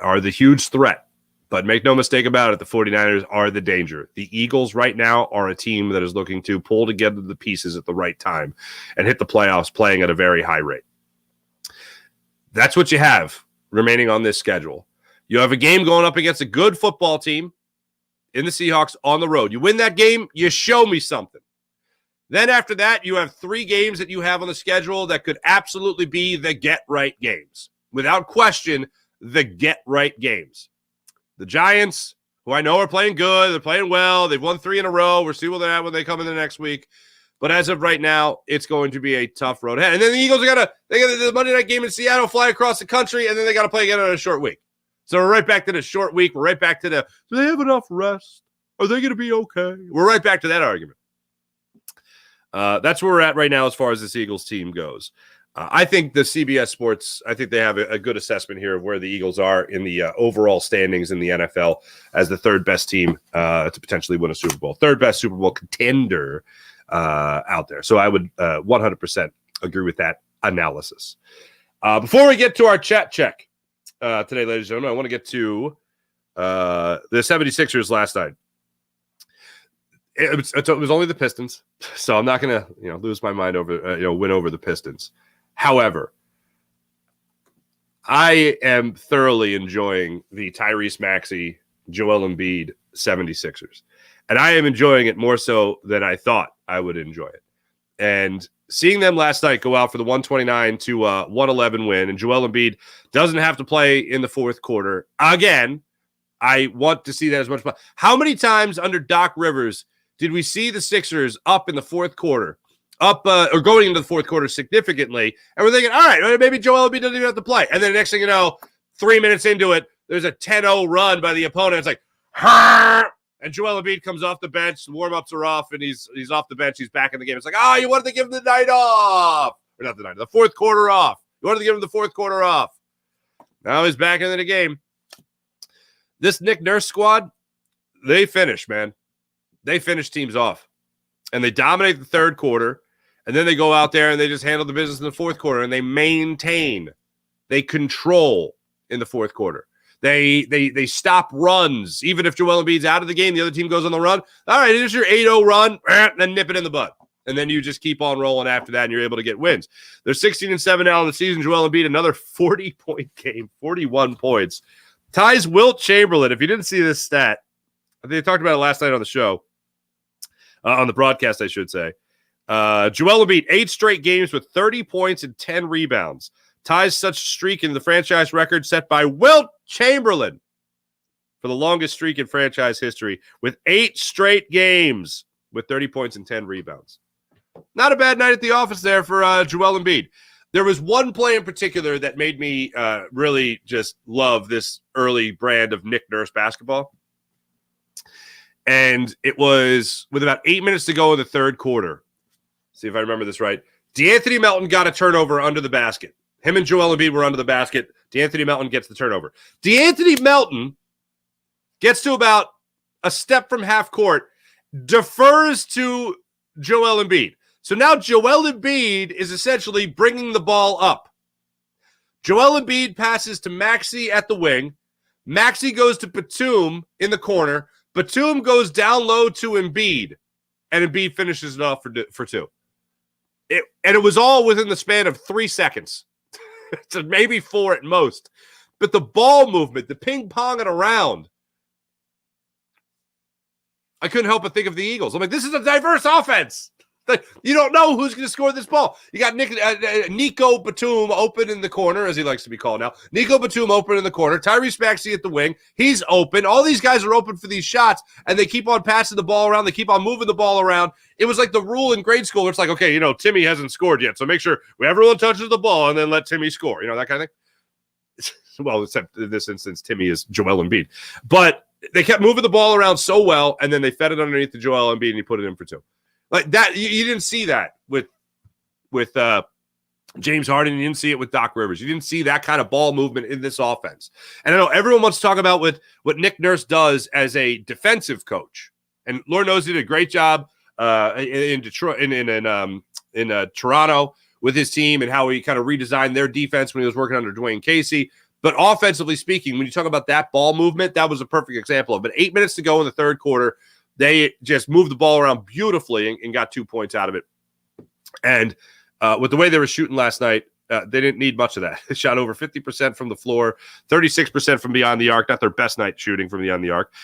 are the huge threat. But make no mistake about it, the 49ers are the danger. The Eagles right now are a team that is looking to pull together the pieces at the right time and hit the playoffs playing at a very high rate. That's what you have remaining on this schedule. You have a game going up against a good football team in the Seahawks on the road. You win that game, you show me something. Then after that, you have 3 games that you have on the schedule that could absolutely be the get-right games. Without question, the get-right games. The Giants, who I know are playing good, they're playing well, they've won 3 in a row. We'll see where they're at when they come in the next week. But as of right now, it's going to be a tough road ahead. And then the Eagles they got the Monday night game in Seattle, fly across the country, and then they got to play again on a short week. So we're right back to the short week. We're right back to do they have enough rest? Are they going to be okay? We're right back to that argument. That's where we're at right now as far as this Eagles team goes. I think the CBS Sports, I think they have a good assessment here of where the Eagles are in the overall standings in the NFL as the 3rd best team to potentially win a Super Bowl. 3rd best Super Bowl contender out there. So I would 100% agree with that analysis. Before we get to our chat check today, ladies and gentlemen, I want to get to the 76ers last night. It was only the Pistons, so I'm not going to lose my mind over win over the Pistons. However, I am thoroughly enjoying the Tyrese Maxey, Joel Embiid 76ers. And I am enjoying it more so than I thought I would enjoy it. And seeing them last night go out for the 129 to 111 win, and Joel Embiid doesn't have to play in the 4th quarter. Again, I want to see that as much. How many times under Doc Rivers did we see the Sixers up in the 4th quarter? Or going into the 4th quarter significantly, and we're thinking, all right, maybe Joel Embiid doesn't even have to play. And then the next thing you know, 3 minutes into it, there's a 10-0 run by the opponent. It's like, Harr! And Joel Embiid comes off the bench, the warm-ups are off, and he's off the bench, he's back in the game. It's like, you wanted to give him the night off. Or not the night, the 4th quarter off. You wanted to give him the 4th quarter off. Now he's back into the game. This Nick Nurse squad, they finish, man. They finish teams off. And they dominate the 3rd quarter. And then they go out there and they just handle the business in the 4th quarter, and they maintain, they control in the 4th quarter. They stop runs. Even if Joel Embiid's out of the game, the other team goes on the run. All right, here's your 8-0 run, then nip it in the bud. And then you just keep on rolling after that, and you're able to get wins. They're 16-7 now in the season. Joel Embiid, another 40-point game, 41 points. Ties Wilt Chamberlain. If you didn't see this stat, I think they talked about it last night on the show, on the broadcast, I should say. Joel Embiid, 8 straight games with 30 points and 10 rebounds. Ties such streak in the franchise record set by Wilt Chamberlain for the longest streak in franchise history with 8 straight games with 30 points and 10 rebounds. Not a bad night at the office there for Joel Embiid. There was one play in particular that made me really just love this early brand of Nick Nurse basketball. And it was with about 8 minutes to go in the 3rd quarter. See if I remember this right. DeAnthony Melton got a turnover under the basket. Him and Joel Embiid were under the basket. DeAnthony Melton gets the turnover. DeAnthony Melton gets to about a step from half court, defers to Joel Embiid. So now Joel Embiid is essentially bringing the ball up. Joel Embiid passes to Maxey at the wing. Maxey goes to Batum in the corner. Batum goes down low to Embiid, and Embiid finishes it off for 2. And it was all within the span of 3 seconds. So maybe 4 at most. But the ball movement, the ping-ponging around, I couldn't help but think of the Eagles. I'm like, this is a diverse offense. You don't know who's going to score this ball. You got Nico Batum open in the corner, as he likes to be called now. Nico Batum open in the corner. Tyrese Maxey at the wing. He's open. All these guys are open for these shots, and they keep on passing the ball around. They keep on moving the ball around. It was like the rule in grade school. It's like, okay, Timmy hasn't scored yet, so make sure everyone touches the ball and then let Timmy score. That kind of thing. Well, except in this instance, Timmy is Joel Embiid. But they kept moving the ball around so well, and then they fed it underneath to Joel Embiid, and he put it in for 2. Like that, you didn't see that with James Harden. You didn't see it with Doc Rivers. You didn't see that kind of ball movement in this offense. And I know everyone wants to talk about what Nick Nurse does as a defensive coach. And Lord knows he did a great job in Detroit, in Toronto with his team, and how he kind of redesigned their defense when he was working under Dwayne Casey. But offensively speaking, when you talk about that ball movement, that was a perfect example of it. 8 minutes to go in the third quarter. They just moved the ball around beautifully and got 2 points out of it. And with the way they were shooting last night, they didn't need much of that. They shot over 50% from the floor, 36% from beyond the arc. Not their best night shooting from beyond the arc.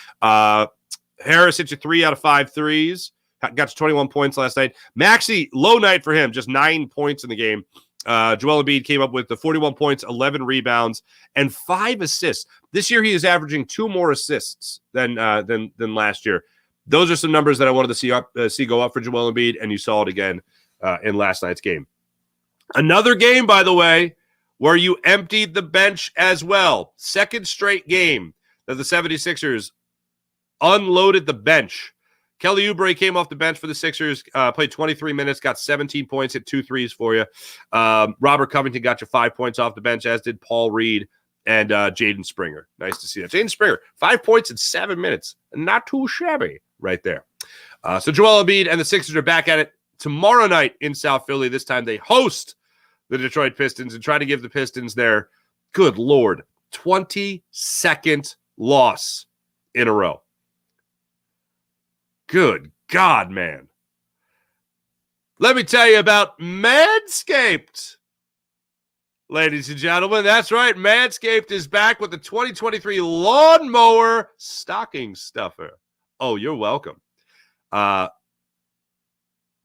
Harris hit you 3 out of 5 threes. Got to 21 points last night. Maxey, low night for him, just 9 points in the game. Joel Embiid came up with the 41 points, 11 rebounds, and 5 assists. This year he is averaging 2 more assists than last year. Those are some numbers that I wanted to see go up for Joel Embiid, and you saw it again in last night's game. Another game, by the way, where you emptied the bench as well. Second straight game that the 76ers unloaded the bench. Kelly Oubre came off the bench for the Sixers, played 23 minutes, got 17 points, hit 2 threes for you. Robert Covington got you 5 points off the bench, as did Paul Reed and Jaden Springer. Nice to see that. Jaden Springer, 5 points in 7 minutes. Not too shabby right there. So Joel Embiid and the Sixers are back at it tomorrow night in South Philly. This time they host the Detroit Pistons and try to give the Pistons their, good Lord, 22nd loss in a row. Good God, man. Let me tell you about Manscaped. Ladies and gentlemen, that's right. Manscaped is back with the 2023 Lawnmower Stocking Stuffer. Oh, you're welcome. If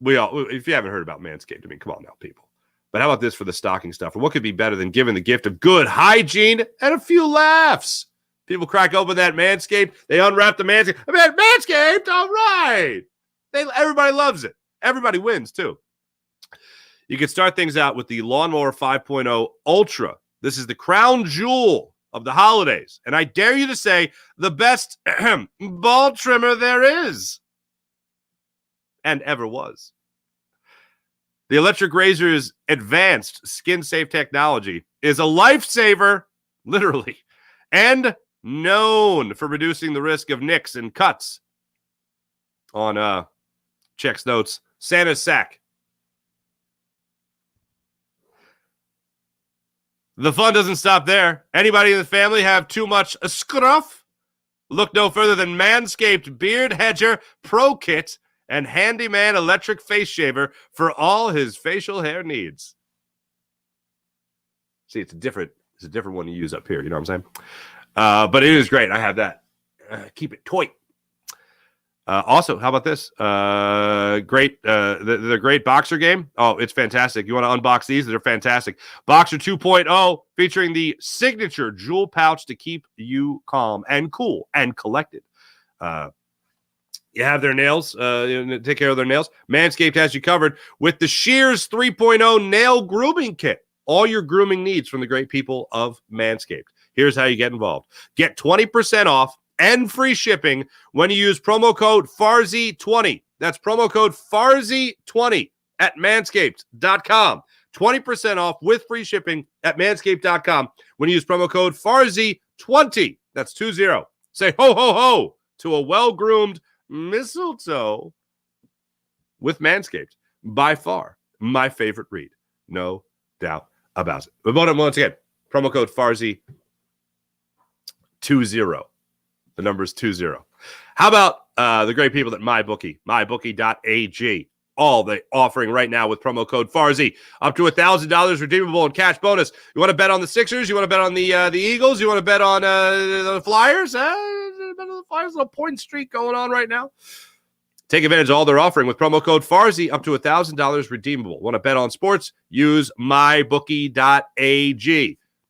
you haven't heard about Manscaped, I mean, come on now, people. But how about this for the stocking stuffer? What could be better than giving the gift of good hygiene and a few laughs? People crack open that Manscaped. They unwrap the Manscaped. I mean, Manscaped, all right. Everybody loves it. Everybody wins, too. You can start things out with the Lawnmower 5.0 Ultra. This is the crown jewel of the holidays. And I dare you to say the best ball trimmer there is and ever was. The electric razor's advanced skin-safe technology is a lifesaver, literally, and known for reducing the risk of nicks and cuts on checks notes Santa's sack. The fun doesn't stop there. Anybody in the family have too much scruff? Look no further than Manscaped Beard Hedger Pro Kit and Handyman Electric Face Shaver for all his facial hair needs. See, it's a different one to use up here. You know what I'm saying? But it is great. I have that. Keep it toy. Also, how about this? Great. The great Boxer game. Oh, it's fantastic. You want to unbox these? They're fantastic. Boxer 2.0 featuring the signature jewel pouch to keep you calm and cool and collected. You have their nails. Take care of their nails. Manscaped has you covered with the Shears 3.0 nail grooming kit. All your grooming needs from the great people of Manscaped. Here's how you get involved. Get 20% off and free shipping when you use promo code FARZY20. That's promo code FARZY20 at manscaped.com. 20% off with free shipping at manscaped.com when you use promo code FARZY20. That's 20. Say ho, ho, ho to a well-groomed mistletoe with Manscaped. By far, my favorite read. No doubt about it. But once again, promo code FARZY20. The number is 20. How about the great people at MyBookie, mybookie.ag? All they offering right now with promo code FARZY. Up to $1,000 redeemable in cash bonus. You want to bet on the Sixers? You want to bet on the Eagles? You want to bet on the Flyers? Bet on the Flyers, a little point streak going on right now. Take advantage of all they're offering with promo code FARZY. Up to $1,000 redeemable. Want to bet on sports? Use mybookie.ag.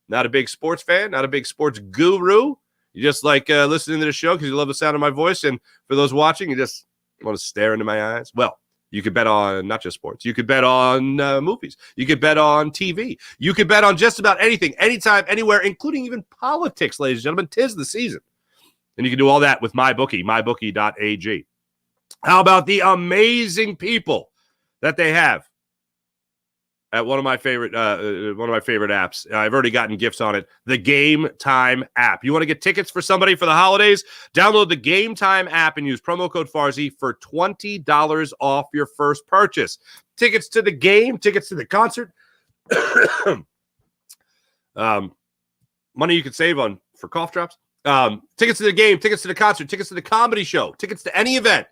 Not a big sports fan? Not a big sports guru? You just like listening to the show because you love the sound of my voice, and for those watching, you just want to stare into my eyes? Well, you could bet on not just sports. You could bet on movies. You could bet on TV. You could bet on just about anything, anytime, anywhere, including even politics, ladies and gentlemen. 'Tis the season. And you can do all that with MyBookie, mybookie.ag. How about the amazing people that they have at one of my favorite apps? I've already gotten gifts on it. The Game Time app. You want to get tickets for somebody for the holidays? Download the Game Time app and use promo code FARZY for $20 off your first purchase. Tickets to the game, tickets to the concert. money you could save on for cough drops. Tickets to the game, tickets to the concert, tickets to the comedy show, tickets to any event.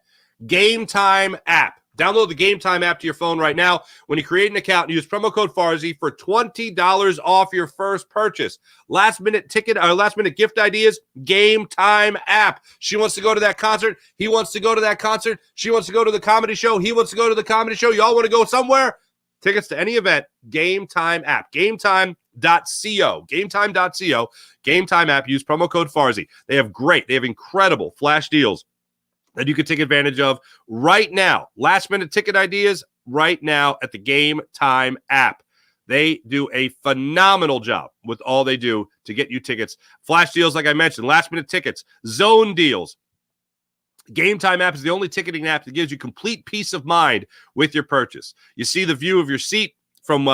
Game Time app. Download the Game Time app to your phone right now. When you create an account, use promo code Farzy for $20 off your first purchase. Last minute gift ideas, Game Time app. She wants to go to that concert. He wants to go to that concert. She wants to go to the comedy show. He wants to go to the comedy show. Y'all want to go somewhere? Tickets to any event, Game Time app. GameTime.co. GameTime.co. Game Time app. Use promo code Farzy. They have incredible flash deals that you can take advantage of right now. Last minute ticket ideas right now at the Game Time app. They do a phenomenal job with all they do to get you tickets. Flash deals, like I mentioned, last minute tickets, zone deals. Game Time app is the only ticketing app that gives you complete peace of mind with your purchase. You see the view of your seat from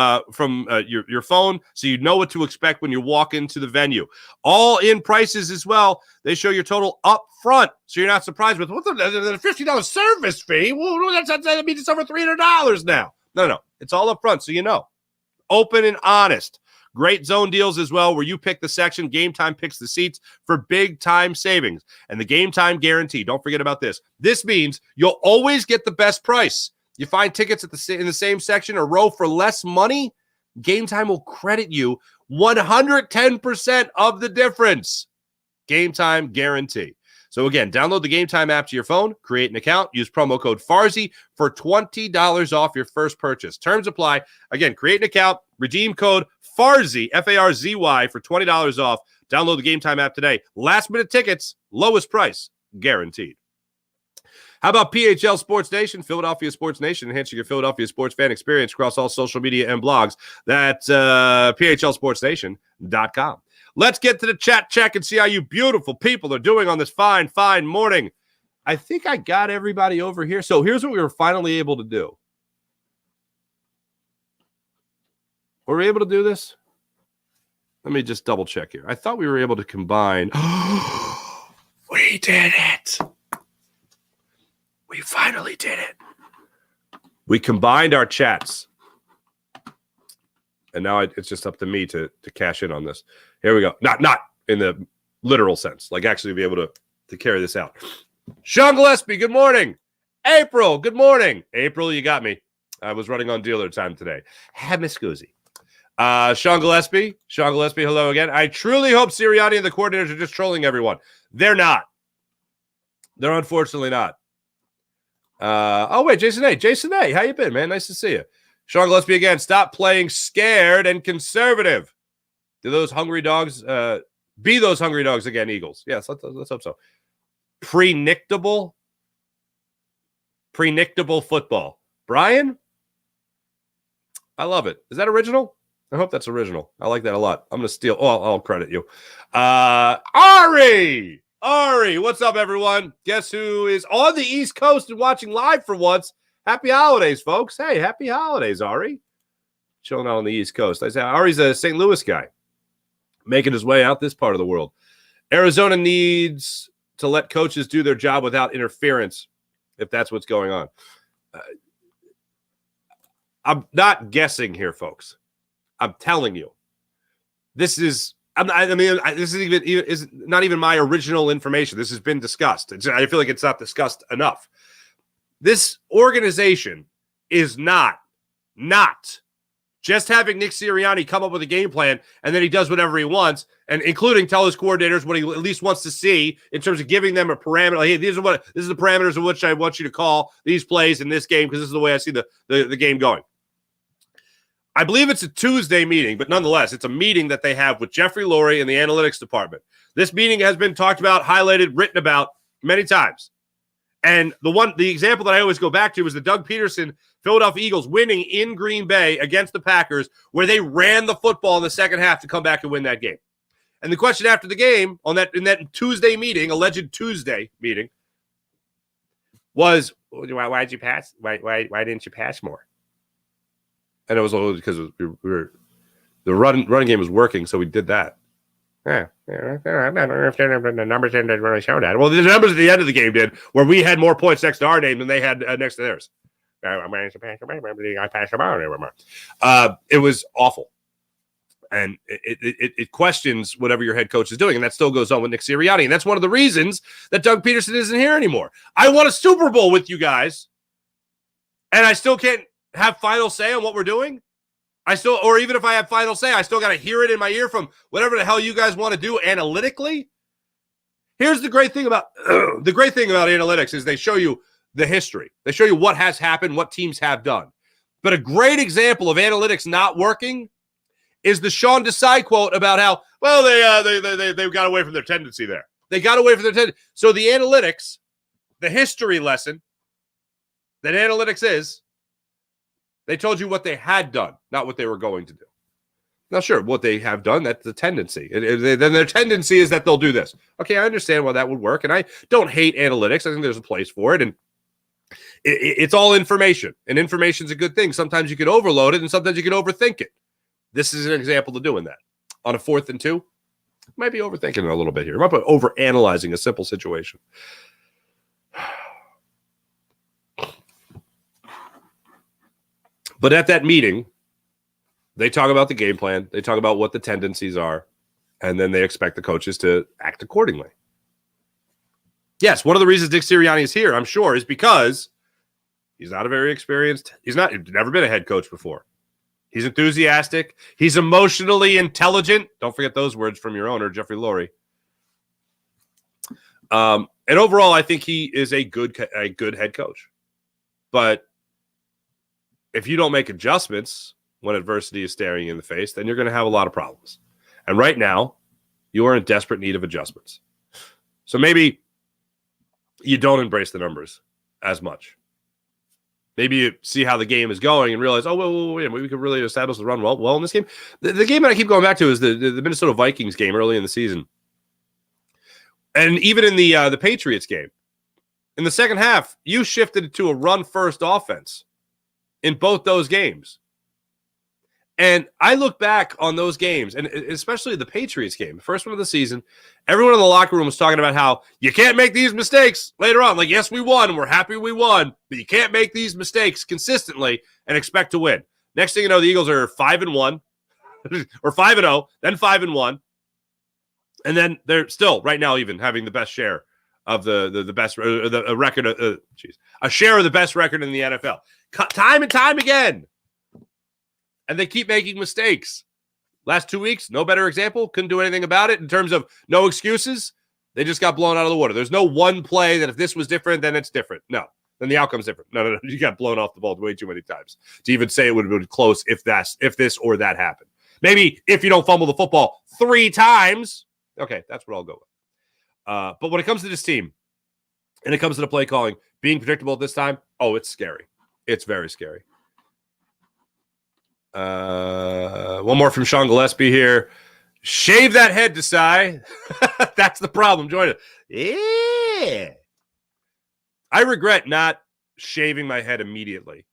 your phone, so you know what to expect when you walk into the venue. All in prices as well. They show your total up front, so you're not surprised with what the $50 service fee. Well, that means it's over $300 now. No, it's all up front, so you know. Open and honest. Great zone deals as well, where you pick the section, Game Time picks the seats for big time savings. And the Game Time guarantee. Don't forget about this. This means you'll always get the best price. You find tickets in the same section or row for less money, Game Time will credit you 110% of the difference. Game Time guarantee. So again, download the Game Time app to your phone, create an account, use promo code Farzy for $20 off your first purchase. Terms apply. Again, create an account, redeem code Farzy, F-A-R-Z-Y, for $20 off. Download the Game Time app today. Last minute tickets, lowest price, guaranteed. How about PHL Sports Nation, Philadelphia Sports Nation, enhancing your Philadelphia sports fan experience across all social media and blogs? That's PHLSportsNation.com. Let's get to the chat check and see how you beautiful people are doing on this fine, fine morning. I think I got everybody over here. So here's what we were finally able to do. Were we able to do this? Let me just double check here. I thought we were able to combine. We did it. We finally did it. We combined our chats. And now it's just up to me to cash in on this. Here we go. Not in the literal sense, like actually be able to carry this out. Sean Gillespie, good morning. April, good morning. April, you got me. I was running on dealer time today. Miss Guzzi. Sean Gillespie, hello again. I truly hope Sirianni and the coordinators are just trolling everyone. They're not. They're unfortunately not. Wait, Jason A, how you been, man? Nice to see you. Sean Gillespie again. Stop playing scared and conservative. Do those hungry dogs be those hungry dogs again, Eagles? Yes, let's hope so. Predictable football. Brian, I love it. Is that original? I hope that's original. I like that a lot. I'm going to steal. Oh, I'll credit you. Ari, what's up, everyone? Guess who is on the East Coast and watching live for once? Happy holidays, folks. Hey, happy holidays, Ari. Chilling out on the East Coast. I say Ari's a St. Louis guy, making his way out this part of the world. Arizona needs to let coaches do their job without interference, if that's what's going on. I'm not guessing here, folks. I'm telling you. This is not even my original information. This has been discussed. I feel like it's not discussed enough. This organization is not just having Nick Sirianni come up with a game plan and then he does whatever he wants, and including tell his coordinators what he at least wants to see in terms of giving them a parameter. Like, hey, this is the parameters of which I want you to call these plays in this game because this is the way I see the game going. I believe it's a Tuesday meeting, but nonetheless, it's a meeting that they have with Jeffrey Lurie and the analytics department. This meeting has been talked about, highlighted, written about many times. And the example that I always go back to is the Doug Peterson Philadelphia Eagles winning in Green Bay against the Packers, where they ran the football in the second half to come back and win that game. And the question after the game in that Tuesday meeting, alleged Tuesday meeting, was, why did you pass? Why didn't you pass more? And it was because the run game was working, so we did that. Yeah, I don't know if the numbers didn't really show that. Well, the numbers at the end of the game did, where we had more points next to our name than they had next to theirs. I passed the ball. It was awful. And it questions whatever your head coach is doing, and that still goes on with Nick Sirianni. And that's one of the reasons that Doug Peterson isn't here anymore. I won a Super Bowl with you guys, and I still can't have final say on what we're doing. Or even if I have final say, I still got to hear it in my ear from whatever the hell you guys want to do analytically. Here's the great thing about analytics is they show you the history. They show you what has happened, what teams have done. But a great example of analytics not working is the Sean Desai quote about how, well, they got away from their tendency there. They got away from their tendency. So the analytics, the history lesson that analytics is, they told you what they had done, not what they were going to do. Now, sure, what they have done, that's the tendency. Then their tendency is that they'll do this. Okay, I understand why that would work, and I don't hate analytics. I think there's a place for it, and it's all information, and information's a good thing. Sometimes you can overload it, and sometimes you can overthink it. This is an example of doing that. On a 4th and 2, might be overthinking it a little bit here. Might be overanalyzing a simple situation. But at that meeting, they talk about the game plan. They talk about what the tendencies are, and then they expect the coaches to act accordingly. Yes, one of the reasons Nick Sirianni is here, I'm sure, is because he's not a very experienced. He's never been a head coach before. He's enthusiastic. He's emotionally intelligent. Don't forget those words from your owner, Jeffrey Lurie. And overall, I think he is a good head coach. But if you don't make adjustments when adversity is staring you in the face, then you're going to have a lot of problems. And right now, you are in desperate need of adjustments. So maybe you don't embrace the numbers as much. Maybe you see how the game is going and realize, oh, wait, we could really establish the run well in this game. The game that I keep going back to is the Minnesota Vikings game early in the season. And even in the Patriots game. In the second half, you shifted to a run-first offense in both those games. And I look back on those games, and especially the Patriots game, the first one of the season, everyone in the locker room was talking about how you can't make these mistakes later on. Like, yes, we won. We're happy we won, but you can't make these mistakes consistently and expect to win. Next thing you know, the Eagles are 5-1 or 5-0, then 5-1. And then they're still right now even having the best share of the best record, a share of the best record in the NFL. Time and time again. And they keep making mistakes. Last 2 weeks, no better example. Couldn't do anything about it in terms of no excuses. They just got blown out of the water. There's no one play that if this was different, then it's different. No, then the outcome's different. No. You got blown off the ball way too many times to even say it would have been close if this or that happened. Maybe if you don't fumble the football 3 times, okay, that's what I'll go with. But when it comes to this team and it comes to the play calling, being predictable at this time, oh, it's scary. It's very scary. One more from Sean Gillespie here. Shave that head, Desai. That's the problem. Join it. Yeah. I regret not shaving my head immediately.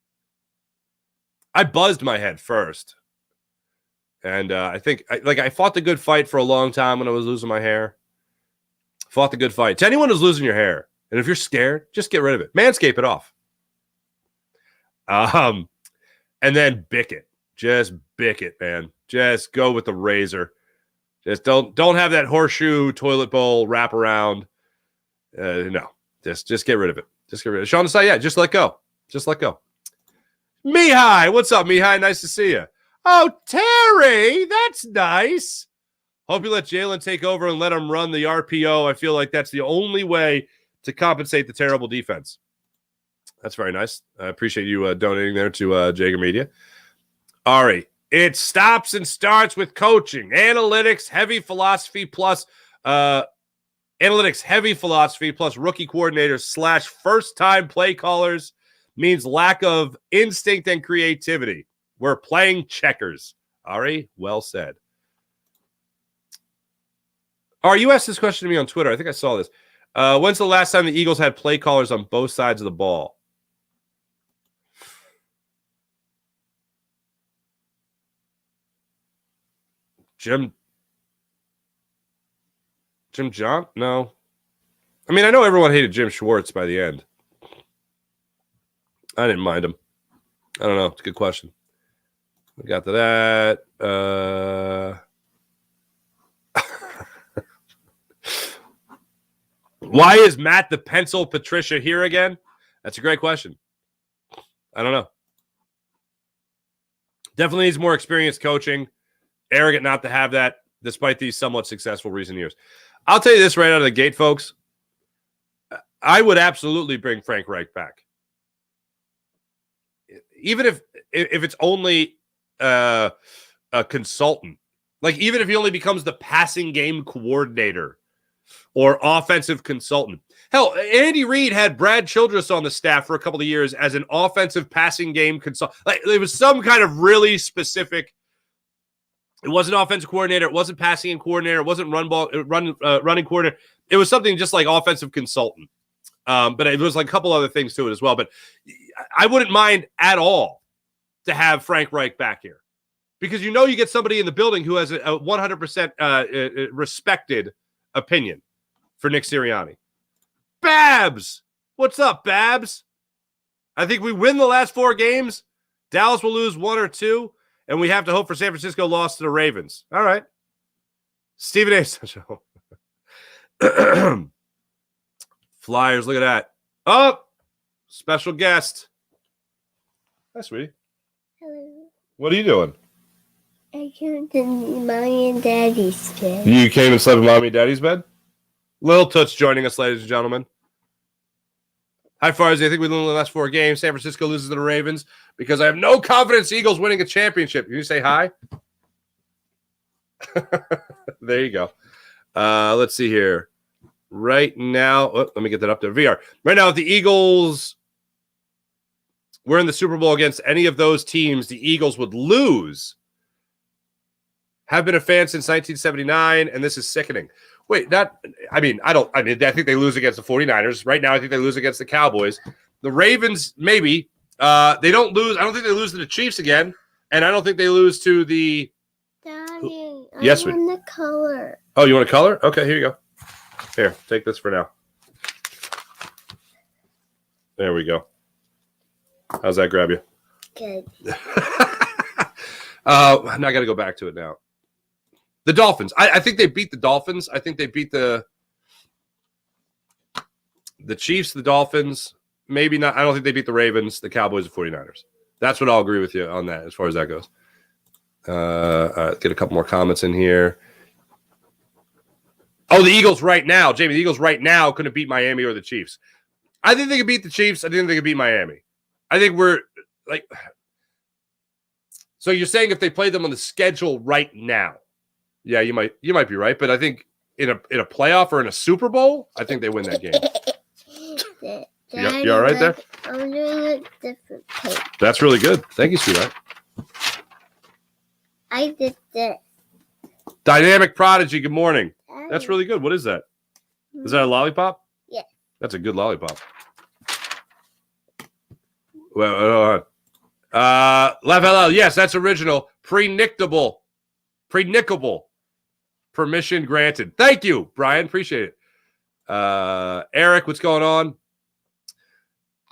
I buzzed my head first. And I think I fought the good fight for a long time when I was losing my hair. Fought the good fight. To anyone who's losing your hair, and if you're scared, just get rid of it. Manscape it off. And then bick it. Just bick it, man. Just go with the razor. Just don't have that horseshoe toilet bowl wrap around. No, just get rid of it. Just get rid of it. Sean Desai, yeah, just let go. Just let go. Mihai, what's up, Mihai? Nice to see you. Oh, Terry, that's nice. Hope you let Jalen take over and let him run the RPO. I feel like that's the only way to compensate the terrible defense. That's very nice. I appreciate you donating there to Jager Media. All right. It stops and starts with coaching. Analytics, heavy philosophy plus rookie coordinators / first-time play callers means lack of instinct and creativity. We're playing checkers. Ari, well said. Ari, you asked this question to me on Twitter. I think I saw this. When's the last time the Eagles had play callers on both sides of the ball? Jim John? No. I mean, I know everyone hated Jim Schwartz by the end. I didn't mind him. I don't know. It's a good question. We got to that. Why is Matt the pencil Patricia here again? That's a great question. I don't know. Definitely needs more experience coaching. Arrogant not to have that, despite these somewhat successful recent years. I'll tell you this right out of the gate, folks. I would absolutely bring Frank Reich back. Even if it's only a consultant. Like, even if he only becomes the passing game coordinator or offensive consultant. Hell, Andy Reid had Brad Childress on the staff for a couple of years as an offensive passing game consultant. Like, it was some kind of really specific. It wasn't offensive coordinator. It wasn't passing game coordinator. It wasn't running coordinator. It was something just like offensive consultant. But it was like a couple other things to it as well. But I wouldn't mind at all to have Frank Reich back here, because you get somebody in the building who has a 100% respected opinion for Nick Sirianni. Babs! What's up, Babs? I think we win the last 4 games. Dallas will lose 1 or 2, and we have to hope for San Francisco loss to the Ravens. All right. Stephen A. Show. Flyers, look at that. Oh, special guest. Hi, sweetie. Hello. What are you doing? I came to mommy and daddy's bed. You came and slept in mommy and daddy's bed? Lil Toots joining us, ladies and gentlemen. Hi, Farzy. I think we win the last 4 games. San Francisco loses to the Ravens because I have no confidence Eagles winning a championship. Can you say hi? There you go. Let's see here. Right now, let me get that up there. VR. Right now, if the Eagles were in the Super Bowl against any of those teams, the Eagles would lose. Have been a fan since 1979, and this is sickening. Wait, I think they lose against the 49ers. Right now, I think they lose against the Cowboys. The Ravens, maybe. They don't lose. I don't think they lose to the Chiefs again, and I don't think they lose to the... Daddy, Yes, I want the color. Oh, you want a color? Okay, here you go. Here, take this for now. There we go. How's that grab you? Good. Now I got to go back to it now. The Dolphins. I think they beat the Dolphins. I think they beat the Chiefs, the Dolphins. Maybe not. I don't think they beat the Ravens, the Cowboys, the 49ers. That's what I'll agree with you on that as far as that goes. Get a couple more comments in here. Oh, the Eagles right now. Jamie, the Eagles right now couldn't beat Miami or the Chiefs. I think they could beat the Chiefs. I think they could beat Miami. I think we're like... So you're saying if they played them on the schedule right now, yeah, you might be right. But I think in a playoff or in a Super Bowl, I think they win that game. You all right there? I'm doing a different page. That's really good. Thank you, sweetheart. I did this. Dynamic Prodigy, good morning. Daddy. That's really good. What is that? Is that a lollipop? Yeah. That's a good lollipop. Well, Lavalelle, yes, that's original. Pre-nickable. Permission granted. Thank you, Brian. Appreciate it. Eric, what's going on?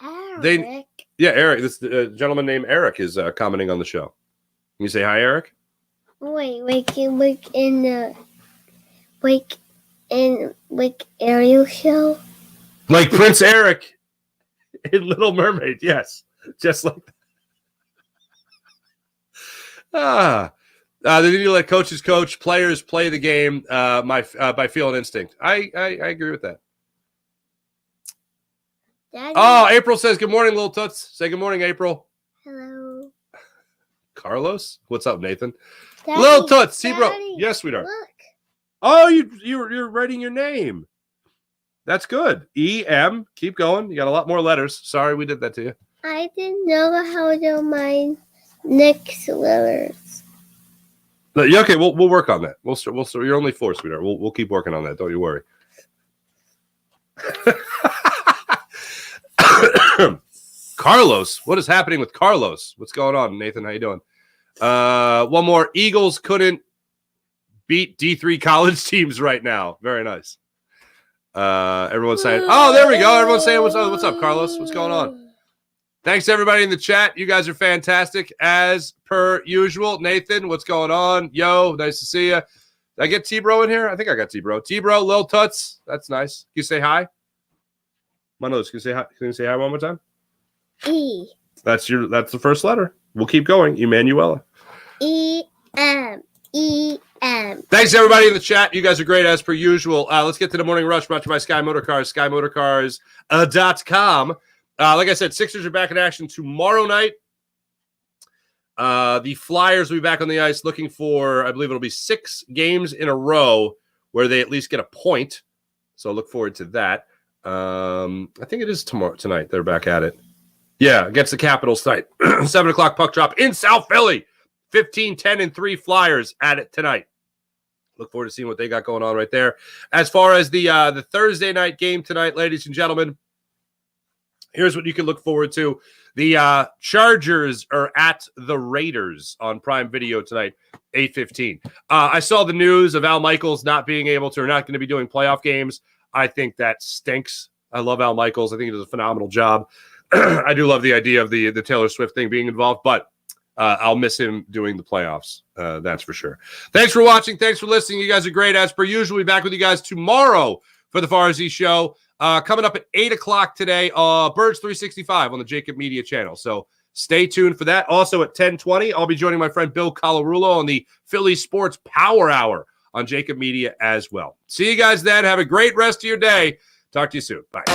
Eric. Eric. This gentleman named Eric is commenting on the show. Can you say hi, Eric? Wake Ariel show. Like Prince Eric in Little Mermaid. Yes, just like that. They need to let coaches coach, players play the game by feel and instinct. I agree with that. Daddy. Oh, April says good morning, little toots. Say good morning, April. Hello. Carlos, what's up, Nathan? Daddy, Little toots, bro. Daddy, Yes, sweetheart. Look. Oh, you're writing your name. That's good. E-M. Keep going. You got a lot more letters. Sorry we did that to you. I didn't know how to mind Nick's letters. But, yeah, okay, we'll work on that. We'll start. You're only 4, sweetheart. We'll keep working on that. Don't you worry. Carlos, what is happening with Carlos? What's going on, Nathan? How you doing? One more. Eagles couldn't beat D3 college teams right now. Very nice. Everyone's saying, oh, there we go. Everyone's saying, what's up, Carlos? What's going on? Thanks, everybody in the chat. You guys are fantastic, as per usual. Nathan, what's going on? Yo, nice to see you. Did I get T-Bro in here? I think I got T-Bro. T-Bro, Lil Tuts. That's nice. Can you say hi? Manos, can you say hi? Can you say hi one more time? E. That's the first letter. We'll keep going. Emanuela. E-M. E-M. Thanks, everybody in the chat. You guys are great, as per usual. Let's get to the morning rush brought to you by Sky Motorcars, SkyMotorcars.com. Like I said, Sixers are back in action tomorrow night. The Flyers will be back on the ice looking for, I believe it'll be 6 games in a row where they at least get a point. So look forward to that. I think it is tonight. They're back at it. Yeah, against the Capitals tonight. 7 o'clock puck drop in South Philly. 15-10-3 Flyers at it tonight. Look forward to seeing what they got going on right there. As far as the Thursday night game tonight, ladies and gentlemen, here's what you can look forward to. The Chargers are at the Raiders on Prime Video tonight, 8:15. I saw the news of Al Michaels not being able to, or not going to be doing playoff games. I think that stinks. I love Al Michaels. I think he does a phenomenal job. I do love the idea of the Taylor Swift thing being involved, but I'll miss him doing the playoffs. That's for sure. Thanks for watching. Thanks for listening. You guys are great. As per usual, we'll be back with you guys tomorrow for the Farzy Show. Coming up at 8 o'clock today, Birds 365 on the Jacob Media channel. So stay tuned for that. Also at 10:20, I'll be joining my friend Bill Colarulo on the Philly Sports Power Hour on Jacob Media as well. See you guys then. Have a great rest of your day. Talk to you soon. Bye.